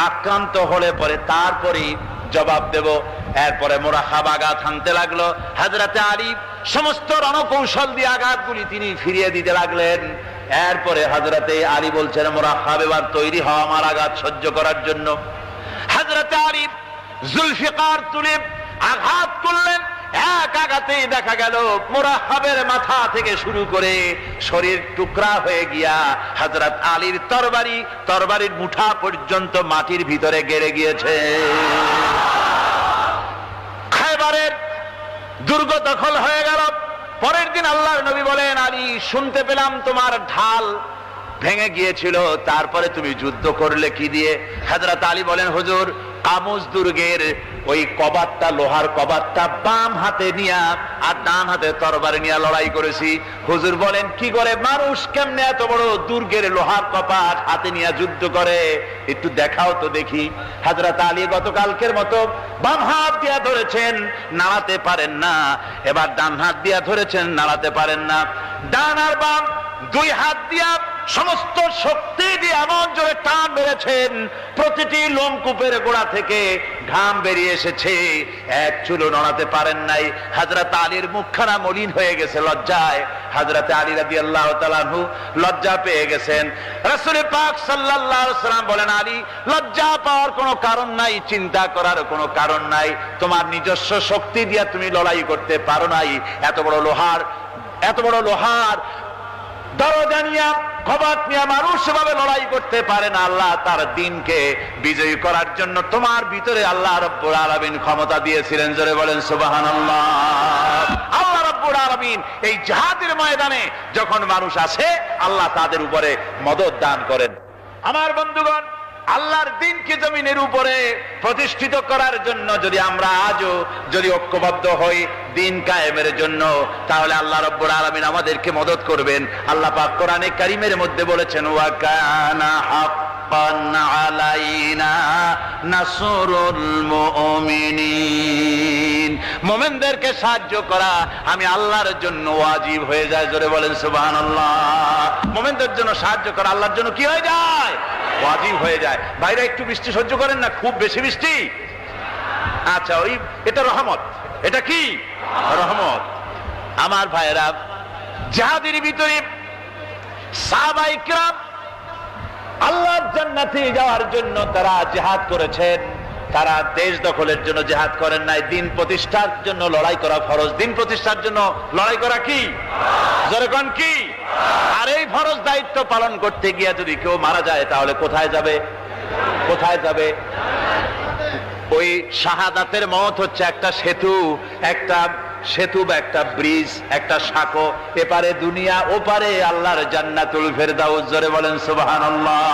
আক্রান্ত হলে পরে তারপরে জবাব দেব। এরপরে মুরাহহাব আঘাত হানতে লাগলো। হযরত আলী সমস্ত রণকৌশল দিয়ে আঘাতগুলি তিনি ফিরিয়ে দিতে লাগলেন। এরপরে হযরত আলী বলছেন, মুরাহহাব এবার তৈরি হও আমার আঘাত সহ্য করার জন্য। হযরত আলী জুলফিকার তুলে আঘাত করলেন। এক আঘাতেই দেখা গেল মুরাহহাবের মাথা থেকে শুরু করে শরীর টুকরা হয়ে গিয়া হযরত আলীর তরবারির মুঠা পর্যন্ত মাটির ভিতরে গেড়ে গিয়েছে। খায়বারের দুর্গ দখল হয়ে গেল। পরের দিন আল্লাহর নবী বলেন, আলী শুনতে পেলাম তোমার ঢাল ভেঙে গিয়েছিল, তারপরে তুমি যুদ্ধ করলে কি দিয়ে? হযরত আলী বলেন, হুজুর কামুজ দুর্গের ওই কবাটটা, লোহার কবাটটা বাম হাতে নিয়া আর ডান হাতে তরবারি নিয়ে লড়াই করেছি। হুজুর বলেন, কি করে মানুষ কেমনে এত বড় দুর্গের লোহার কপাট হাতে নিয়ে যুদ্ধ করে? একটু দেখাও তো দেখি। হযরত আলী গতকালকের মতো বাম হাত দিয়া ধরেছেন, নাড়াতে পারেন না। এবার ডান হাত দিয়া ধরেছেন, নাড়াতে পারেন না। ডান আর বাম দুই হাত দিয়া সমস্ত শক্তি দিয়ে এমন জোরে টান মেরেছেন, প্রতিটি লোমকূপের গোড়া থেকে ঘাম বেরিয়ে এসেছে, এক চুলও নড়াতে পারেন নাই। হযরত আলীর মুখখানা মলিন হয়ে গেছে লজ্জায়। হযরত আলী রাদিয়াল্লাহু তাআলা আনহু লজ্জা পেয়ে গেছেন। রাসূল পাক সাল্লাল্লাহু আলাইহি ওয়াসাল্লাম বলেন, আলী লজ্জা পাওয়ার কোনো কারণ নাই, চিন্তা করার কোনো কারণ নাই। তোমার নিজস্ব শক্তি দিয়ে তুমি লড়াই করতে পারো নাই। এত বড় লোহার দরজা নিয়ে, কবাট নিয়ে মানুষ সেভাবে লড়াই করতে পারে না। আল্লাহ তার দ্বীনকে বিজয়ী করার জন্য তোমার ভিতরে আল্লাহ রাব্বুল আলামিন ক্ষমতা দিয়েছিলেন। জোরে বলেন সুবহানাল্লাহ। আল্লাহ রাব্বুল আলামিন এই জিহাদের ময়দানে যখন মানুষ আসে, আল্লাহ তাদের উপরে মদদ দান করেন। আমার বন্ধুগণ, আল্লাহর দ্বীনকে জমিনের উপরে প্রতিষ্ঠিত করার জন্য যদি আমরা আজও যদি ঐক্যবদ্ধ হই দ্বীন কায়েমের জন্য, তাহলে আল্লাহ রাব্বুল আলামিন আমাদেরকে মদদ করবেন। আল্লাহ পাক কোরআনে কারীমের মধ্যে বলেছেন, ওয়া কানা হাক্কান আলাইনা নাসরুল মুমিনিন। মুমিনদেরকে সাহায্য করা আমি আল্লাহর জন্য ওয়াজিব হয়ে যায়। জোরে বলেন সুবহানাল্লাহ। মুমিনদের জন্য সাহায্য করা আল্লাহর জন্য কি হয়ে যায়? ওয়াজিব হয়ে যায়। ভাইরা একটু বৃষ্টি সহ্য করেন না, খুব বেশি বৃষ্টি। আচ্ছা, এটা রহমত। এটা কি রহমত? আমার ভাইরা, জিহাদের ভিতরে সাহাবায়ে কিরাম আল্লাহর জান্নাতে যাওয়ার জন্য তারা জিহাদ করেছেন। তারা দেশ দখলের জন্য জিহাদ করেন নাই, দ্বীন প্রতিষ্ঠার জন্য লড়াই করা ফরজ। দ্বীন প্রতিষ্ঠার জন্য লড়াই করা কি? জোরে কোন কি? আর এই ফরজ দায়িত্ব পালন করতে গিয়ে যদি কেউ মারা যায়, তাহলে কোথায় যাবে? কোথায় যাবে? ওই শাহাদাতের মওত হচ্ছে একটা সেতু, বা একটা ব্রিজ, একটা সাঁকো। এপারে দুনিয়া, ওপারে আল্লাহর জান্নাতুল ফেরদাউস। জোরে বলেন সুবহানাল্লাহ।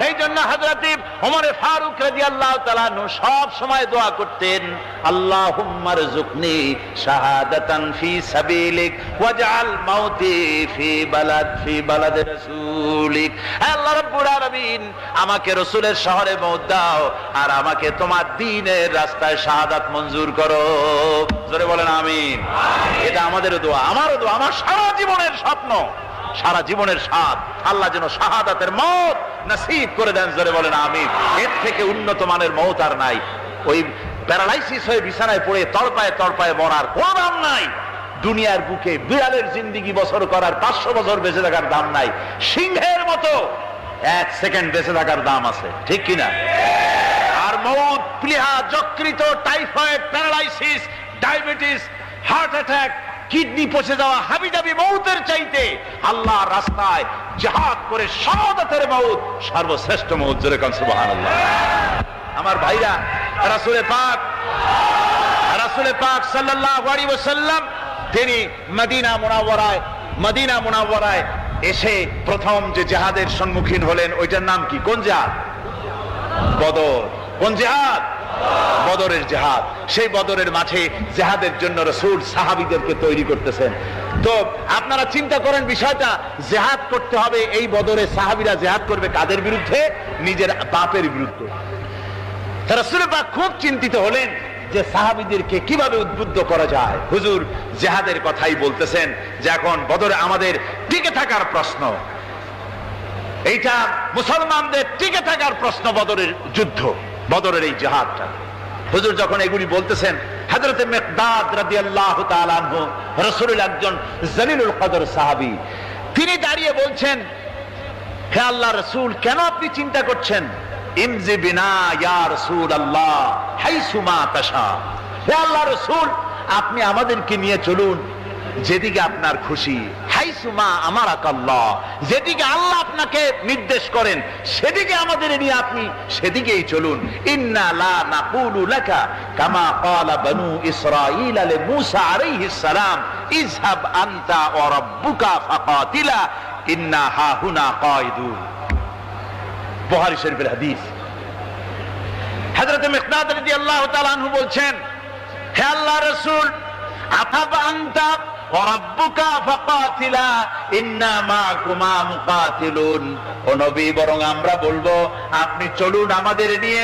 এই জন্য হযরত ওমর ফারুক রাদিয়াল্লাহু তাআলা আনহু সব সময় দোয়া করতেন, আল্লাহুম্মা রযুকনি শাহাদাতান ফি সাবিলিক ওয়াজআল মাউতি ফি বালাদ রাসূলিক। আল্লাহ রাব্বুল আলামিন, আমাকে রাসূলের শহরে মওত দাও আর আমাকে তোমার দ্বীনের রাস্তায় শাহাদাত মঞ্জুর করো। জোরে বলেন আমিন। এটা আমাদেরও দোয়া, আমারও দোয়া, আমার সারা জীবনের স্বপ্ন, সারা জীবনের স্বাদ, আল্লাহ যেন শাহাদাতের মওত নসিব করে দেন। জোরে বলেন আমিন। এর থেকে উন্নত মানের মওত আর নাই। ওই প্যারালাইসিস হয়ে বিছানায় পড়ে তড়পায় তড়পায় মরার কোন দাম নাই। দুনিয়ার বুকে বিড়ালের জিন্দেগি বছর করার 500 বছর বেঁচে থাকার দাম নাই, সিংহের মতো 1 সেকেন্ড বেঁচে থাকার দাম আছে, ঠিক কিনা? আর মওত, প্লীহা, যকৃত, typhoid, paralysis, diabetes, heart attack, kidney পচে যাওয়া, হাবিজাবি মওতের চাইতে আল্লাহর রাস্তায় জিহাদ করে শাহাদাতের মওত সর্বশ্রেষ্ঠ মওত। জোরে কান সুবহানাল্লাহ। আমার ভাইরা, রাসূল পাক সাল্লাল্লাহু আলাইহি ওয়াসাল্লাম তিনি মদিনা মুনাওয়ারায় এসে প্রথম যে জিহাদের সম্মুখীন হলেন, ওইটার নাম কি? কোন জিহাদ? বদর। কোন জিহাদ? বদরের জিহাদ। সেই বদরের মাঠে জিহাদের জন্য রাসূল সাহাবীদেরকে তৈরি করতেছেন। তো আপনারা চিন্তা করেন বিষয়টা, জিহাদ করতে হবে এই বদরে। সাহাবীরা জিহাদ করবে কাদের বিরুদ্ধে? নিজের বাপের বিরুদ্ধে। রাসূল পাক খুব চিন্তিত হলেন যে সাহাবীদেরকে কিভাবে উদ্বুদ্ধ করা যায়। হুজুর জিহাদের কথাই বলতেছেন যে এখন বদরে আমাদের টিকে থাকার প্রশ্ন, এইটা মুসলমানদের টিকে থাকার প্রশ্ন, বদরের যুদ্ধ, বদরের এই জিহাদটা। হুজুর যখন এগুলি বলতেছেন, হযরত মিকদাদ রাদিয়াল্লাহু তাআলা আনহু, রাসূলের একজন জলিলুল কদর সাহাবী, তিনি দাঁড়িয়ে বলছেন, হে আল্লাহর রাসূল, কেন আপনি চিন্তা করছেন? ইমজি বিনা ইয়া রাসূলুল্লাহ হাইসু মা তাশা। হে আল্লাহর রাসূল, আপনি আমাদেরকে নিয়ে চলুন যেদিকে আপনার খুশি। হাইসুমা আমারাকাল্লাহ, যেদিকে আল্লাহ আপনাকে নির্দেশ করেন সেদিকে আমাদের নিয়ে আপনি সেদিকেই চলুন। ইন্না লা নাকুলু লাকা কামা ক্বালা বানু ইসরাঈল লি মূসা আলাইহিস সালাম ইযহাব আনতা ওয়া রাব্বুকা ফাকাতিলা ইন্না হাহুনা কায়িদুন। বুখারী শরীফের হাদিস। হযরত মিকদাদ রাদিয়াল্লাহু তাআলা আনহু বলছেন, হে আল্লাহর রাসূল, আতাবা আনতা ওয়া রাব্বুকা ফাকাতিলা ইন্না মাআকুমা মুকাতিলুন। ও নবী, বরং আমরা বলবো আপনি চলুন আমাদের নিয়ে,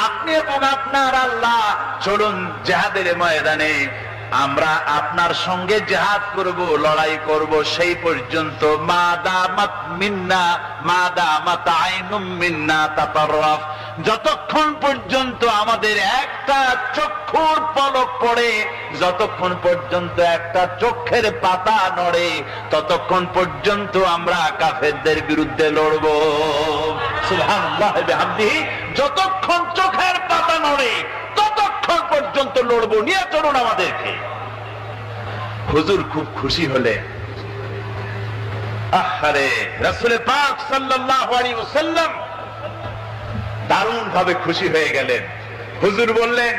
আপনি এবং আপনার আল্লাহ চলুন জিহাদের ময়দানে, আমরা আপনার সঙ্গে জিহাদ করব, লড়াই করব সেই পর্যন্ত। মাদামাত মিন্না মাদামাত আইনুম মিন্না তাতাররাফ, যতক্ষণ পর্যন্ত আমাদের একটা চক্ষুর পলক পড়ে, যতক্ষণ পর্যন্ত একটা চোখের পাতা নড়ে, ততক্ষণ পর্যন্ত আমরা কাফেরদের বিরুদ্ধে লড়ব। সুবহানাল্লাহ বিহামদিহি, যতক্ষণ চোখের পাতা নড়ে ততক্ষণ পর্যন্ত লড়ব, নিয়ে চলুন আমাদেরকে। হুজুর খুব খুশি হলেন। আহারে, রাসূল পাক সাল্লাল্লাহু আলাইহি ওয়াসাল্লাম দারুণ ভাবে খুশি হয়ে গেলেন। হুজুর বললেন,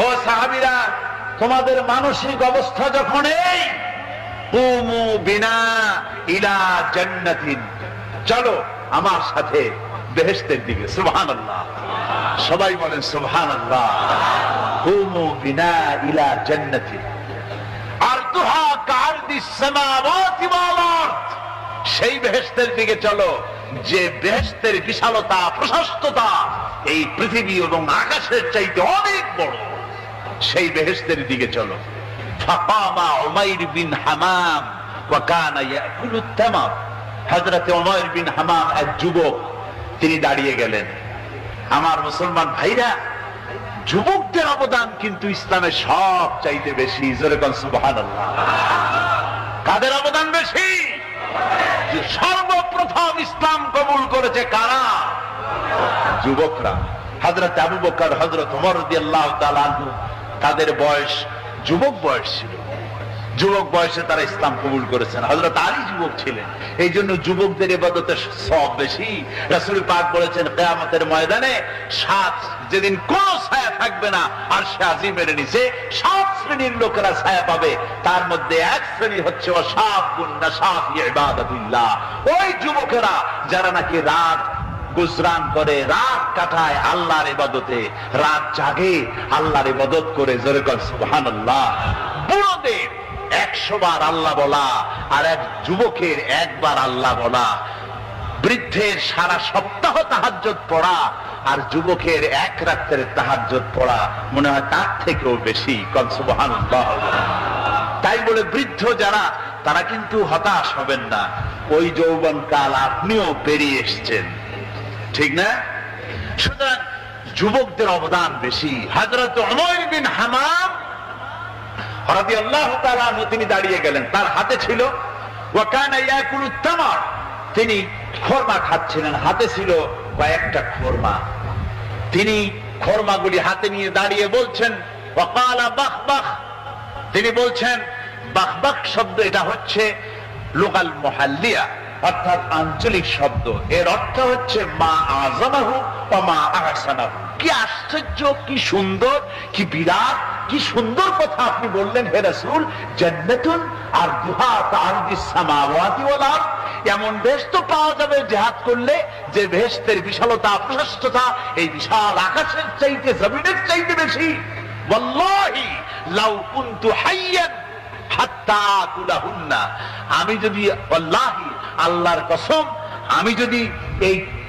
ও সাহাবীরা, তোমাদের মানসিক অবস্থা যখন এই, কুমু বিনা ইলা জান্নাতিন, চলো আমার সাথে বেহেশতের দিকে। সুবহানাল্লাহ, সবাই বলেন সুবহানাল্লাহ। কুমু বিনা ইলা জান্নাতিন আরদুহা কাআরদিস সামাওয়াতি ওয়াল আরদ, সেই বেহেশতের দিকে চলো যে বেহেশতের বিশালতা, প্রশস্ততা এই পৃথিবী এবং আকাশের চাইতে অনেক বড়, সেই বেহেশতের দিকে চলো। ফাকামা উমাইর বিন হামাম ওয়া কানা ইয়াকুলুত তামার। হযরত উমাইর বিন হামাম এক যুবক, তিনি দাঁড়িয়ে গেলেন। আমার মুসলমান ভাইরা, যুবকদের অবদান কিন্তু ইসলামে সব চাইতে বেশি। জোরে বলেন সুবহানাল্লাহ। কাদের অবদান বেশি? সর্বপ্রথম ইসলাম কবুল করেছে কারা? যুবকরা। হযরত আবু বকর, হযরত ওমর রাদিয়াল্লাহু তাআলা আনহু, তাদের বয়স যুবক বয়স ছিল। যুবক বয়সে তারা ইসলাম কবুল করেছেন। হযরত আলী যুবক ছিলেন, এই জন্য যুবকদের ইবাদতের সওয়াব বেশি। রাসূল পাক বলেছেন, কিয়ামতের ময়দানে যেদিন কোন ছায়া থাকবে না, আরশে আজিমের নিচে 7 শ্রেণীর লোকেরা ছায়া পাবে। তার মধ্যে এক শ্রেণী হচ্ছে ওয়াশাবুন নাশা ফি ইবাদাতিল্লাহ, ওই যুবকেরা যারা নাকি রাত গুজরান করে, রাত কাটায় আল্লাহর ইবাদতে, রাত জাগে আল্লাহর ইবাদত করে। জোরে কর সুবহানাল্লাহ। বুড়োদের 100 বার আল্লাহ বলা আর এক যুবকের একবার আল্লাহ বলা, বৃদ্ধের সারা সপ্তাহ তাহাজ্জুদ পড়া আর যুবকের এক রাতের তাহাজ্জুদ পড়া মনে হয় তার থেকেও বেশি। কর সুবহানাল্লাহ। তাই বলে বৃদ্ধ যারা, তারা কিন্তু হতাশ হবেন না। ওই যৌবন কাল আপনিও পেরিয়ে এসছেন, ঠিক না? সুতরাং যুবকদের অবদান বেশি। হযরত উমাইর বিন হামাম রাদিয়াল্লাহু তাআলা আনহু তিনি দাঁড়িয়ে গেলেন, তার হাতে ছিল ওয়া কানা ইয়াকুলুত তামার, তিনি খরমা খাচ্ছিলেন, হাতে ছিল কয়েকটা খরমা। তিনি খরমাগুলি হাতে নিয়ে দাঁড়িয়ে বলছেন ওয়া ক্বালা বাখবাখ, তিনি বলছেন বাখবাখ শব্দ, এটা হচ্ছে লোকাল মুহাল্লিয়া, অর্থাৎ আঞ্চলিক শব্দ। এর অর্থ হচ্ছে মা আযমাহু ওয়া মা আহসানাহু। কি আশ্চর্য, কি সুন্দর, কি বিরাট, কি সুন্দর কথা আপনি বললেন হে রাসূল। জান্নাতুন আরদুহা কাআরদিস সামাওয়াতি ওয়াল আরদ, এমন বেহেশত পাওয়া যাবে জিহাদ করলে যে বেহেশতের বিশালতা প্রশস্ততা এই বিশাল আকাশের চাইতে, জমিনের চাইতে বেশি। ওয়াল্লাহি লাউ কুনতু হাইয়ান হাত্তা আকুলাহুন্না, আমি যদি, ওয়াল্লাহি আল্লাহর কসম, আমি যদি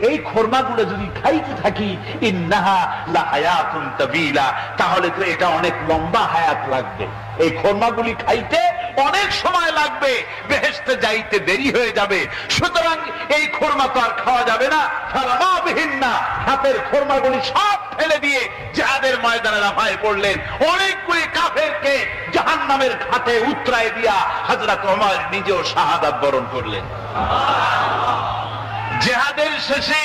এই খরমাগুলো যদি খাইতে থাকি, ইন্নাহা লাহায়াতুন তাবিলা, তাহলে তো এটা অনেক লম্বা হায়াত লাগবে। এই খরমাগুলি খাইতে অনেক সময় লাগবে, বেহেশতে যাইতে দেরি হয়ে যাবে। সুতরাং এই খরমা তো আর খাওয়া যাবে না। ফারামাবিহিন্না, হাতের খরমাগুলি সব ফেলে দিয়ে জিহাদের ময়দানে লাফায় পড়লেন। অনেকগুলি কাফেরকে জাহান্নামের ঘাটে উতরায় দিয়া হযরত ওমর নিজেও শাহাদাত বরণ করলেন। জিহাদের শেষে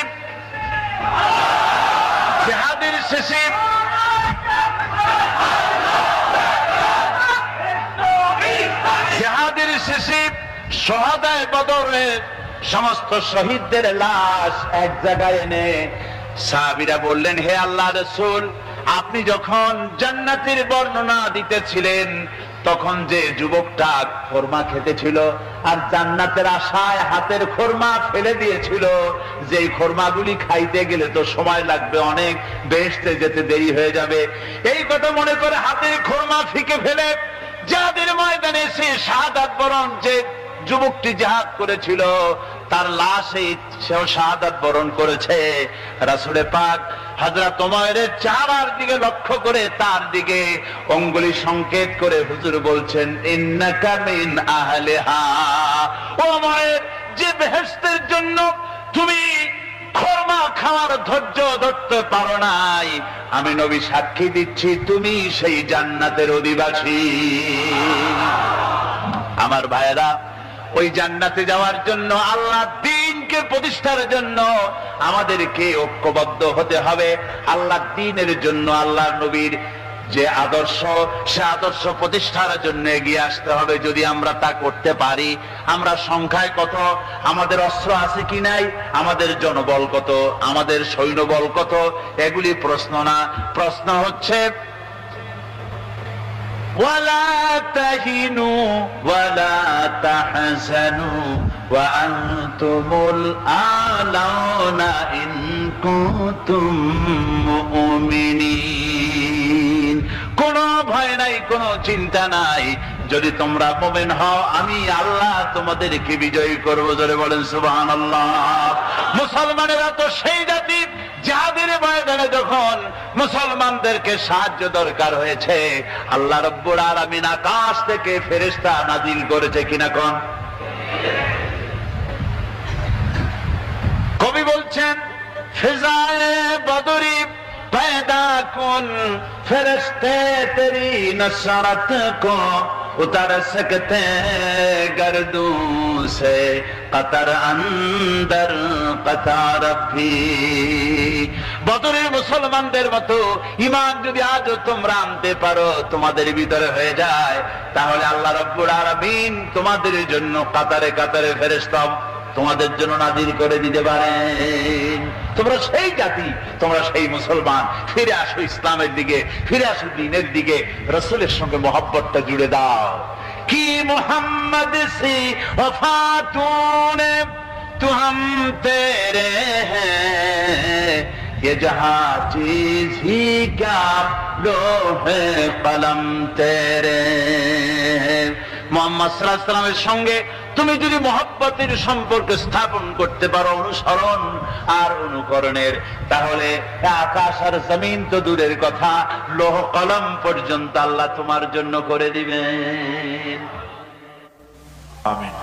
শহাদায়ে বদরের সমস্ত শহীদদের লাশ এক জায়গায় এনে সাহাবীরা বললেন, হে আল্লাহর রাসূল, আপনি যখন জান্নাতের বর্ণনা দিতেছিলেন তখন যে যুবকটা খরমা খেতেছিল আর জান্নাতের আশায় হাতের খরমা ফেলে দিয়েছিল, যে খরমাগুলি খাইতে গেলে তো সময় লাগবে অনেক, বেহেশতে যেতে দেরি হয়ে যাবে, এই কথা মনে করে হাতের খরমা ফিকে ফেলে জিহাদের ময়দানে এসে শাহাদাত বরণ, যে যুবকটি জিহাদ করেছিল তার লাশে সেও শাহাদাত বরণ করেছে। রাসূল পাক হযরত ওমরের চেহারার দিকে লক্ষ্য করে তার দিকে অঙ্গুলি সংকেত করে হুজুর বলছেন, ইন্নাকা মিন আহলিহা। ওমর, যে বেহেশতের জন্য তুমি খরমা খাওয়ার ধৈর্য ধরতে পারো নাই, আমি নবী সাক্ষী দিচ্ছি তুমি সেই জান্নাতের অধিবাসী। আমার ভাইয়েরা, ওই জান্নাতে যাওয়ার জন্য, আল্লাহ দ্বীনকে প্রতিষ্ঠার জন্য আমাদেরকে ঐক্যবদ্ধ হতে হবে। আল্লাহ দ্বীনের জন্য আল্লাহর নবীর যে আদর্শ, সে আদর্শ প্রতিষ্ঠার জন্য এগিয়ে আসতে হবে। যদি আমরা তা করতে পারি, আমরা সংখ্যায় কত, আমাদের অস্ত্র আছে কি নাই, আমাদের জনবল কত, আমাদের সৈন্যবল কত, এগুলি প্রশ্ন না। প্রশ্ন হচ্ছে ওয়ালা তাহিনু ওয়ালা তাহজানু ওয়া আনতুমুল আলাউনা ইন কুনতুম মুমিনিন। কোনো ভয় নাই, কোনো চিন্তা নাই, যদি তোমরা মুমিন হও আমি আল্লাহ তোমাদেরকে বিজয়ী করব। জোরে বলেন সুবহানাল্লাহ। মুসলমানেরা তো সেই জাতি, যাদের ময়দানে যখন মুসলমানদেরকে সাহায্য দরকার হয়েছে, আল্লাহ রাব্বুল আলামিন আকাশ থেকে ফেরেশতা নাজিল করেছে কিনা কোন? কবি বলছেন, ফিজায়ে বদরি पैदा कुन फरिश्ते तेरी नसरत को उतर सकते गर्दों से कतर अंदर कतार भी। বদরের মুসলমানদের মতো ঈমান যদি আজ তোমরা আনতে পারো, তোমাদের ভিতরে হয়ে যায়, তাহলে আল্লাহ রাব্বুল আলামিন তোমাদের জন্য কাতারে কাতারে ফেরেশতা তোমাদের জন্য নাজিল করে দিতে পারেন। তোমরা সেই জাতি, তোমরা সেই মুসলমান। ফিরে আসো ইসলামের দিকে, ফিরে আসো দ্বীনের দিকে, রাসূলের সঙ্গে মহব্বতটা জুড়ে দাও। কি মুহাম্মদ সি ওফা তूने तो हम तेरे हैं, ये जहां चीज ही क्या लोहे कलम तेरे। মুহাম্মদ সাল্লাল্লাহু আলাইহি ওয়াসাল্লামের সঙ্গে তুমি যদি মহব্বতের সম্পর্ক স্থাপন করতে পারো, অনুসরণ আর অনুকরণের, তাহলে আকাশ আর জমিন তো দূরের কথা, লৌহ কলম পর্যন্ত আল্লাহ তোমার জন্য করে দিবেন। আমিন।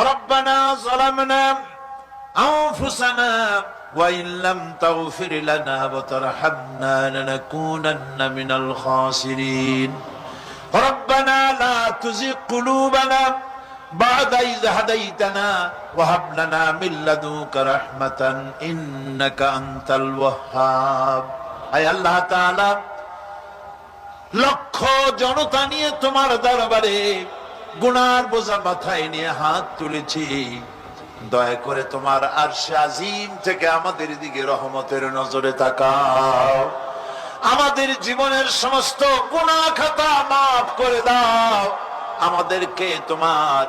রব্বানা যালামনা আনফুসানা ওয়া ইন লাম তাগফির লানা ওয়া তারহামনা লানাকুনান্না মিনাল খাসিরিন। রব্বানা লা তুযিগ কুলুবানা বা'দা ইয হাদাইতানা ওয়া হাব লানা মিন লাদুনকা রাহমাতান ইন্নাকা আনতাল ওয়াহ্হাব। আয় আল্লাহ তাআলা, লক্ষ জনতা নিয়ে তোমার দরবারে গুনার বোঝা মাথায় নিয়ে হাত তুলেছি, দয়া করে তোমার আরশে আজিম থেকে আমাদের দিকে রহমতের নজরে তাকাও, আমাদের জীবনের সমস্ত গুনাহ খাতা মাফ করে দাও, আমাদেরকে তোমার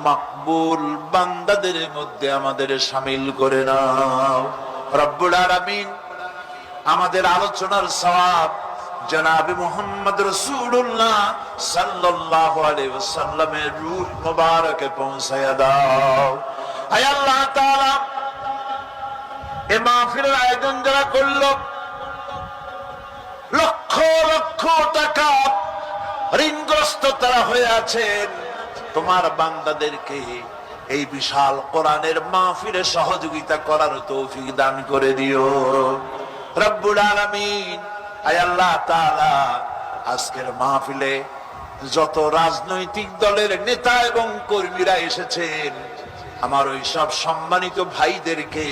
মকবুল বান্দাদের মধ্যে আমাদের শামিল করে নাও। রব্বুল আলামিন, আমাদের আলোচনার সওয়াব জনাবে মুহাম্মদ রাসূলুল্লাহ সাল্লাল্লাহু আলাইহি ওয়াসাল্লামের রূহ মুবারকে পৌঁছায়া দাও। আয় আল্লাহ তাআলা, এই মাহফিলের আয়োজন যারা করলো, লক্ষ লক্ষ টাকা ঋণগ্রস্ত তারা হয়ে আছেন, তোমার বান্দাদেরকে এই বিশাল কোরআনের মাহফিলে সহযোগিতা করার তৌফিক দান করে দিও রব্বুল আলামিন। আয় আল্লাহ তাআলা, আজকের মাহফিলে যত রাজনৈতিক দলের নেতা এবং কর্মীরা এসেছেন, আমার ওই সব সম্মানিত ভাইদেরকে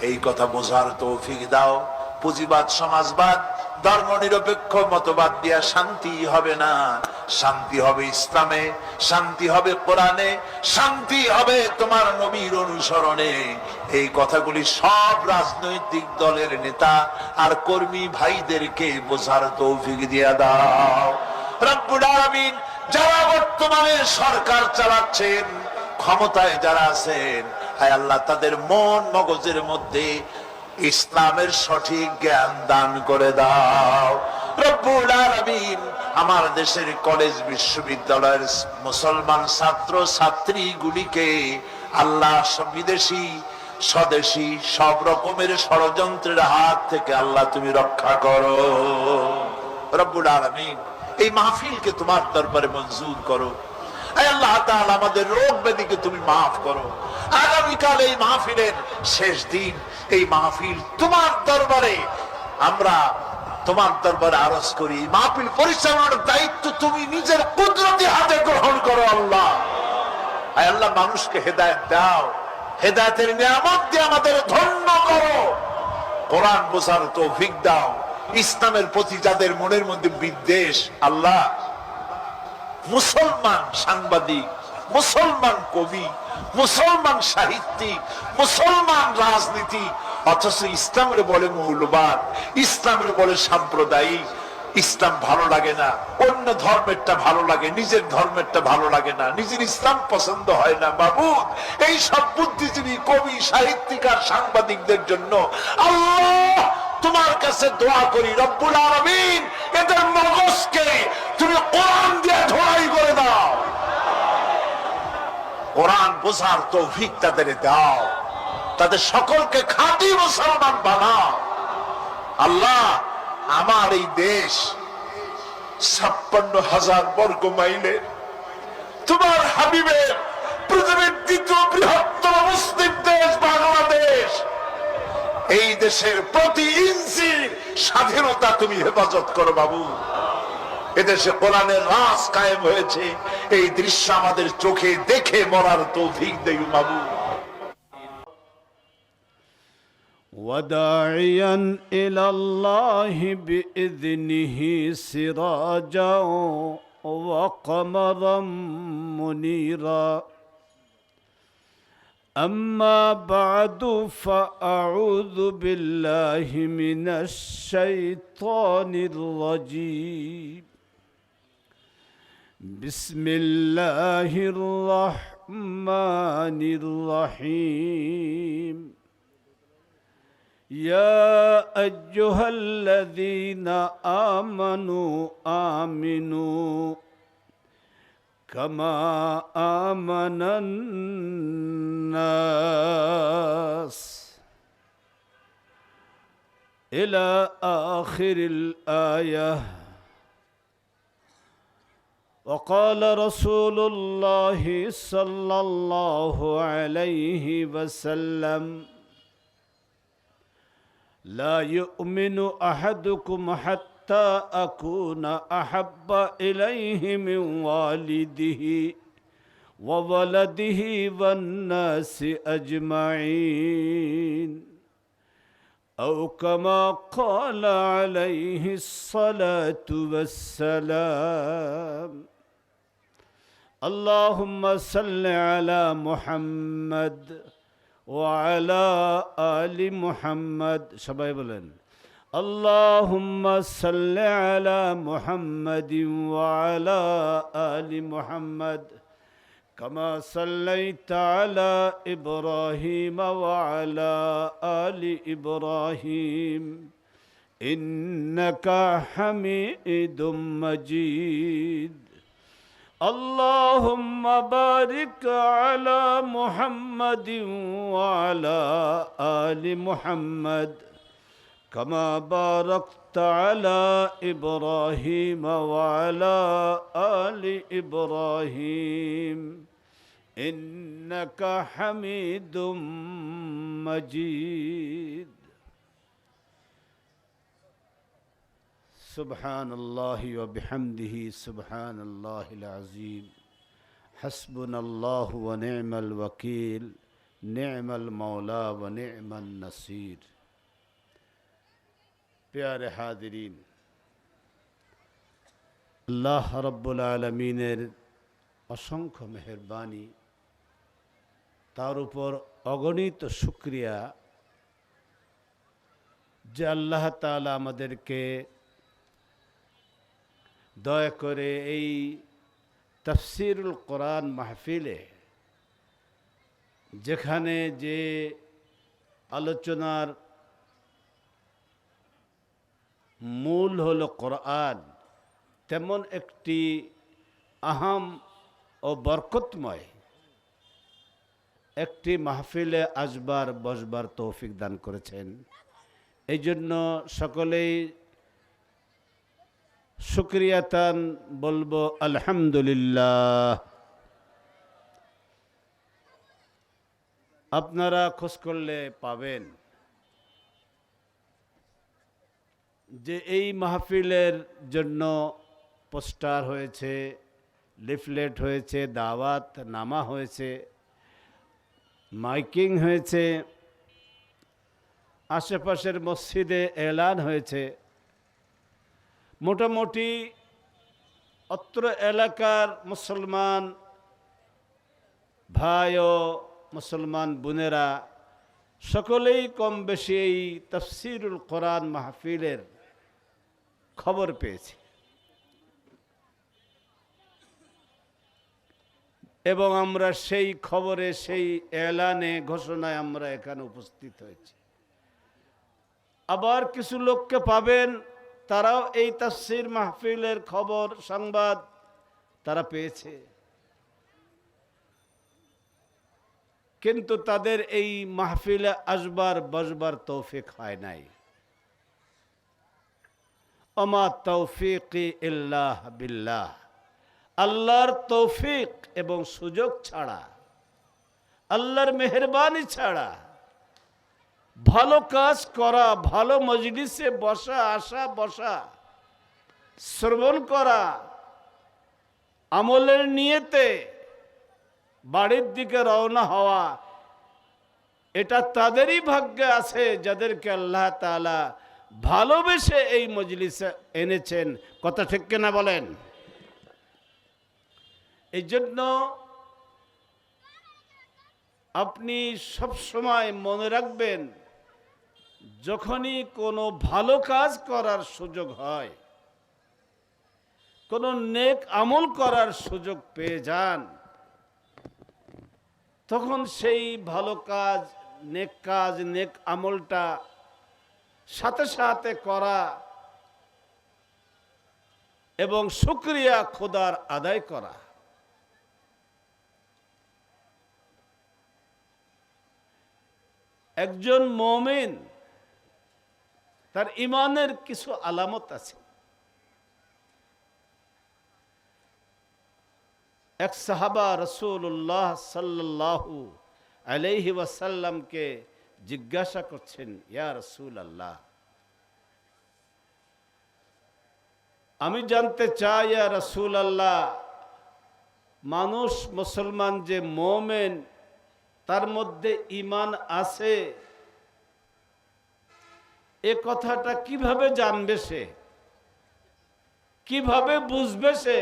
এই কথা বোঝার তৌফিক দাও। পুঁজিবাদ, সমাজবাদ, ধর্ম নিরপেক্ষ মতবাদ দিয়া শান্তি হবে না, শান্তি হবে ইসলামে, শান্তি হবে কোরআনে, শান্তি হবে তোমার নবীর অনুসরণে। এই কথাগুলি সব রাজনৈতিক দলের নেতা আর কর্মী ভাইদেরকে বোঝার তৌফিক দিয়া দাও রব্বুল আলামিন। যারা বর্তমানে সরকার চালাচ্ছেন, ক্ষমতায় যারা আছেন, হায় আল্লাহ, তাদের মন মগজের মধ্যে ইসলামের সঠিক জ্ঞান দান করে দাও রব্বুল আলামিন। আমার দেশের কলেজ বিশ্ববিদ্যালয়ের মুসলমান ছাত্র ছাত্রীগুলিকে আল্লাহ বিদেশি স্বদেশী সব রকমের ষড়যন্ত্রের হাত থেকে আল্লাহ তুমি রক্ষা করো রব্বুল আলামিন। এই মাহফিলকে তোমার দরবারে মঞ্জুর করো। আয় আল্লাহ তাআলা, আমাদের রোগ ব্যাধিকে তুমি মাফ করো। আগামীকাল এই মাহফিলের শেষ দিন, এই মাহফিল তোমার দরবারে, আমরা তোমার দরবারে আরজ করি, মাহফিল পরিচালনার দায়িত্ব তুমি নিজের কুদরতি হাতে গ্রহণ করো আল্লাহ। আয় আল্লাহ, মানুষকে হেদায়েত দাও, হেদায়েতের নিয়ামত দিয়ে আমাদের ধন্য করো, কোরআন বোঝার তৌফিক দাও। ইসলামের প্রতি যাদের মনের মধ্যে বিদ্বেষ, আল্লাহ, মুসলমান সাংবাদিক, মুসলমান কবি, মুসলমান সাহিত্যিক, মুসলমান রাজনীতি, অথচ ইসলামের বলে মৌলবাদ, ইসলামের বলে সাম্প্রদায়িক, ইসলাম ভালো লাগে না, অন্য ধর্মেরটা ভালো লাগে, নিজের ধর্মেরটা ভালো লাগে না, নিজের ইসলাম পছন্দ হয় না। বাবুদ, এই সব বুদ্ধিজীবী, কবি, সাহিত্যিক আর সাংবাদিকদের জন্য আল্লাহ তোমার কাছে দোয়া করি রব্বুল আলামিন, এদের মগজকে তুমি কোরআন দিয়ে ধোলাই করে দাও, কোরআন বোঝার তৌফিক তাদের দাও, তাদের সকলকে খাঁটি মুসলমান বানাও আল্লাহ। আমার এই দেশ 56,000 বর্গ মাইলের, তোমার হাবিবের পৃথিবীর দ্বিতীয় বৃহত্তম মুসলিম দেশ বাংলাদেশ, এই দেশের প্রতি ইঞ্চির স্বাধীনতা তুমি হেফাজত করো বাবু। এদেশে কোরআনের রাজ কায়েম হয়েছে, এই দৃশ্য আমাদের চোখে দেখে মরার তৌফিক দেই বাবু। وداعيا إلى الله بإذنه سراجا وقمرا منيرا أما بعد فأعوذ بالله من الشيطان الرجيم بسم الله الرحمن الرحمن الرحيم يا أيها الذين آمنوا آمنوا كما آمن الناس إلى آخر الآية. وقال رسول الله صلى الله عليه وسلم لا يؤمن أحدكم حتى أكون أحب إليه من والده وولده والناس أجمعين أو كما قال عليه الصلاة والسلام. اللهم صل على محمد وعلى آل محمد. সবাই বলেন اللهم صل على محمد وعلى آل محمد كما صليت على إبراهيم وعلى آل إبراهيم إنك حميد مجيد. اللهم بارك على محمد وعلى آل محمد كما باركت على إبراهيم وعلى آل إبراهيم إنك حميد مجيد. سبحان الله وبحمده سبحان الله العظيم. حسبنا الله ونعم الوكيل نعم المولى ونعم النصير. প্যারে হাজিরিন, আল্লাহ রব্বুল আলমিনের অসংখ্য মেহেরবানি, তার উপর অগণিত শুকরিয়া যে আল্লাহ তাআলা আমাদেরকে দয়া করে এই তাফসীরুল কোরআন মাহফিলে, যেখানে যে আলোচনার মূল হলো কোরআন, তেমন একটি আহাম ও বরকতময় একটি মাহফিলে আসবার বসবার তৌফিক দান করেছেন। এই জন্য সকলেই শুকরিয়াতান বলবো আলহামদুলিল্লাহ। আপনারা খোঁজ করলে পাবেন যে এই মাহফিলের জন্য পোস্টার হয়েছে, লিফলেট হয়েছে, দাওয়াত নামা হয়েছে, মাইকিং হয়েছে, আশেপাশের মসজিদে এলান হয়েছে। মোটামুটি অত্র এলাকার মুসলমান ভাই ও মুসলমান বোনেরা সকলেই কম বেশি এই তাফসীরুল কোরআন মাহফিলের খবর পেয়েছি এবং আমরা সেই খবরে, সেই এলানে, ঘোষণায় আমরা এখানে উপস্থিত হয়েছি। আবার কিছু লোককে পাবেন তারাও এই তাফসীর মাহফিলের খবর, সংবাদ তারা পেয়েছে, কিন্তু তাদের এই মাহফিলে আসবার বসবার তৌফিক হয় নাই। ওমা তৌফিকি ইল্লাহ বিল্লাহ, আল্লাহর তৌফিক এবং সুযোগ ছাড়া, আল্লাহর মেহেরবানি ছাড়া ভালো কাজ করা, ভালো মজলিসে বসা, আসা বসা, শ্রবণ করা, আমলের নিয়তে বাড়ির দিকে রওনা হওয়া, এটা তাদেরই ভাগ্যে আছে যাদেরকে আল্লাহ তাআলা ভালোবেসে এই মজলিসে এনেছেন। কথা ঠিক কিনা বলেন? এই জন্য আপনি সব সময় মনে রাখবেন, যখনই কোনো ভালো কাজ করার সুযোগ হয়, কোনো নেক আমল করার সুযোগ পেয়ে যান, তখন সেই ভালো কাজ, নেক আমলটা সাথে সাথে করা এবং শুকরিয়া খোদার আদায় করা। একজন মুমিন তার ঈমানের কিছু আলামত আছে। এক সাহাবা রাসূলুল্লাহ সাল্লাল্লাহু আলাইহি ওয়াসাল্লামকে জিজ্ঞাসা করছেন, ইয়া রাসূলুল্লাহ, আমি জানতে চাই ইয়া রাসূলুল্লাহ, মানুষ মুসলমান যে মুমিন তার মধ্যে ঈমান আছে, এ কথাটা কিভাবে জানবে সে, কিভাবে বুঝবে সে?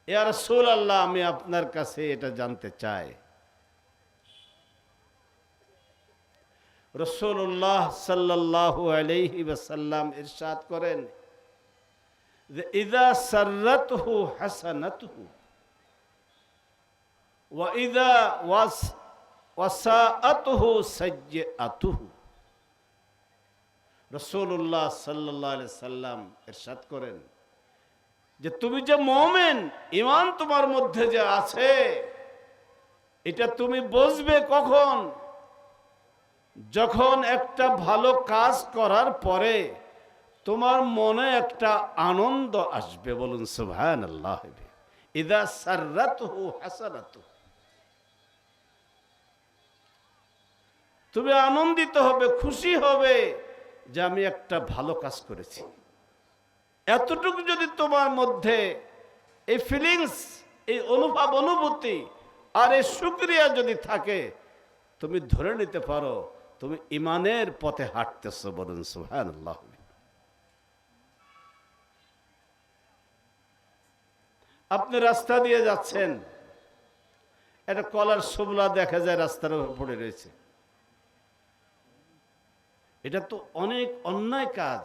ইয়া রাসূলুল্লাহ, আমি আপনার কাছে এটা জানতে চাই। রাসূলুল্লাহ সাল্লাল্লাহু আলাইহি ওয়াসাল্লাম ইরশাদ করেন যে ইযা সাররাতহু হাসানাতুহু ওয়া ইযা ওয়াসাআতুহু সাইয়্যাতুহু। রাসূলুল্লাহ সাল্লাল্লাহু আলাইহি সাল্লাম ইরশাদ করেন যে তুমি যে মুমিন, ঈমান তোমার মধ্যে যে আছে, এটা তুমি বুঝবে কখন? যখন একটা ভালো কাজ করার পরে তোমার মনে একটা আনন্দ আসবে। বলুন সুবহানাল্লাহ। ইযা সাররাতহু হাসানাতুহু, তুমি আনন্দিত হবে, খুশি হবে যে আমি একটা ভালো কাজ করেছি। এতটুকু যদি তোমার মধ্যে এই ফিলিংস, এই অনুভব, অনুভূতি আর এই শুকরিয়া যদি থাকে, তুমি ধরে নিতে পারো তুমি ঈমানের পথে হাঁটতেছো। বলুন সুবহানাল্লাহ। আপনি রাস্তা দিয়ে যাচ্ছেন, একটা কলার শুবলা দেখা যায় রাস্তার উপর পড়ে রয়েছে, এটা তো অনেক অন্যায় কাজ।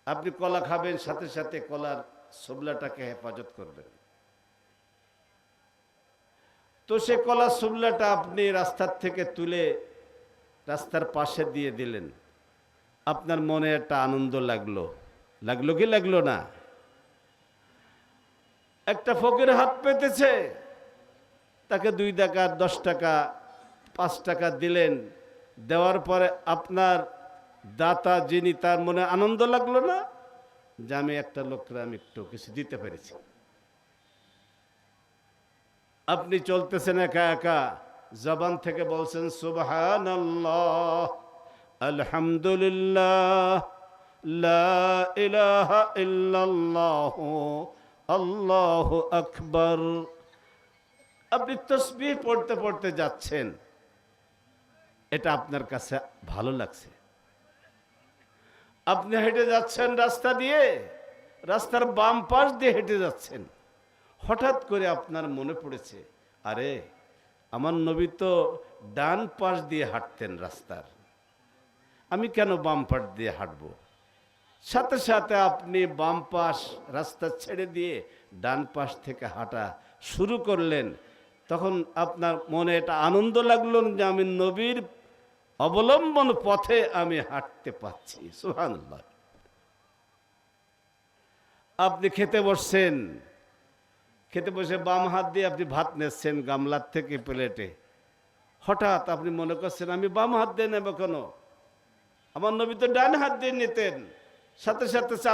আপনি কলা খাবেন, সাথে সাথে কলার শুবলাটাকে হেফাজত করবেন। তো সে কলার শুবলাটা আপনি রাস্তার থেকে তুলে রাস্তার পাশে দিয়ে দিলেন, আপনার মনে একটা আনন্দ লাগলো, লাগলো কি লাগলো না? একটা ফকির হাত পেতেছে, তাকে 2 টাকা, 10 টাকা, 5 টাকা দিলেন, দেওয়ার পরে আপনার দাতা যিনি, তার মনে আনন্দ লাগলো না যে আমি একটা লোককে আমি একটু কিছু দিতে পেরেছি? আপনি চলতেছেন একা একা, জবান থেকে বলছেন সুবহানাল্লাহ, আলহামদুলিল্লাহ, লা ইলাহা ইল্লাল্লাহ, আল্লাহু আকবার। আপনি তাসবিহ পড়তে পড়তে যাচ্ছেন, এটা আপনার কাছে ভালো লাগছে। আপনি হেঁটে যাচ্ছেন রাস্তা দিয়ে, রাস্তার বাম পাশ দিয়ে হেঁটে যাচ্ছেন, হঠাৎ করে আপনার মনে পড়েছে, আরে আমার নবী তো ডান পাশ দিয়ে হাঁটতেন রাস্তার, আমি কেন বাম পাশ দিয়ে হাঁটবো? সাথে সাথে আপনি বাম পাশ রাস্তা ছেড়ে দিয়ে ডান পাশ থেকে হাঁটা শুরু করলেন। তখন আপনার মনে এটা আনন্দ লাগলো যে আমি নবীর অবলম্বন পথে আমি হাঁটতে পাচ্ছি। সুবহানাল্লাহ। আপনি খেতে বসছেন, খেতে বসে বাম হাত দিয়ে আপনি ভাত নিচ্ছেন গামলার থেকে প্লেটে, হঠাৎ আপনি মনে করছেন আমি বাম হাত দিয়ে নেব কেন, আমার নবী তো ডান হাত দিয়ে নিতেন। সাথে সাথে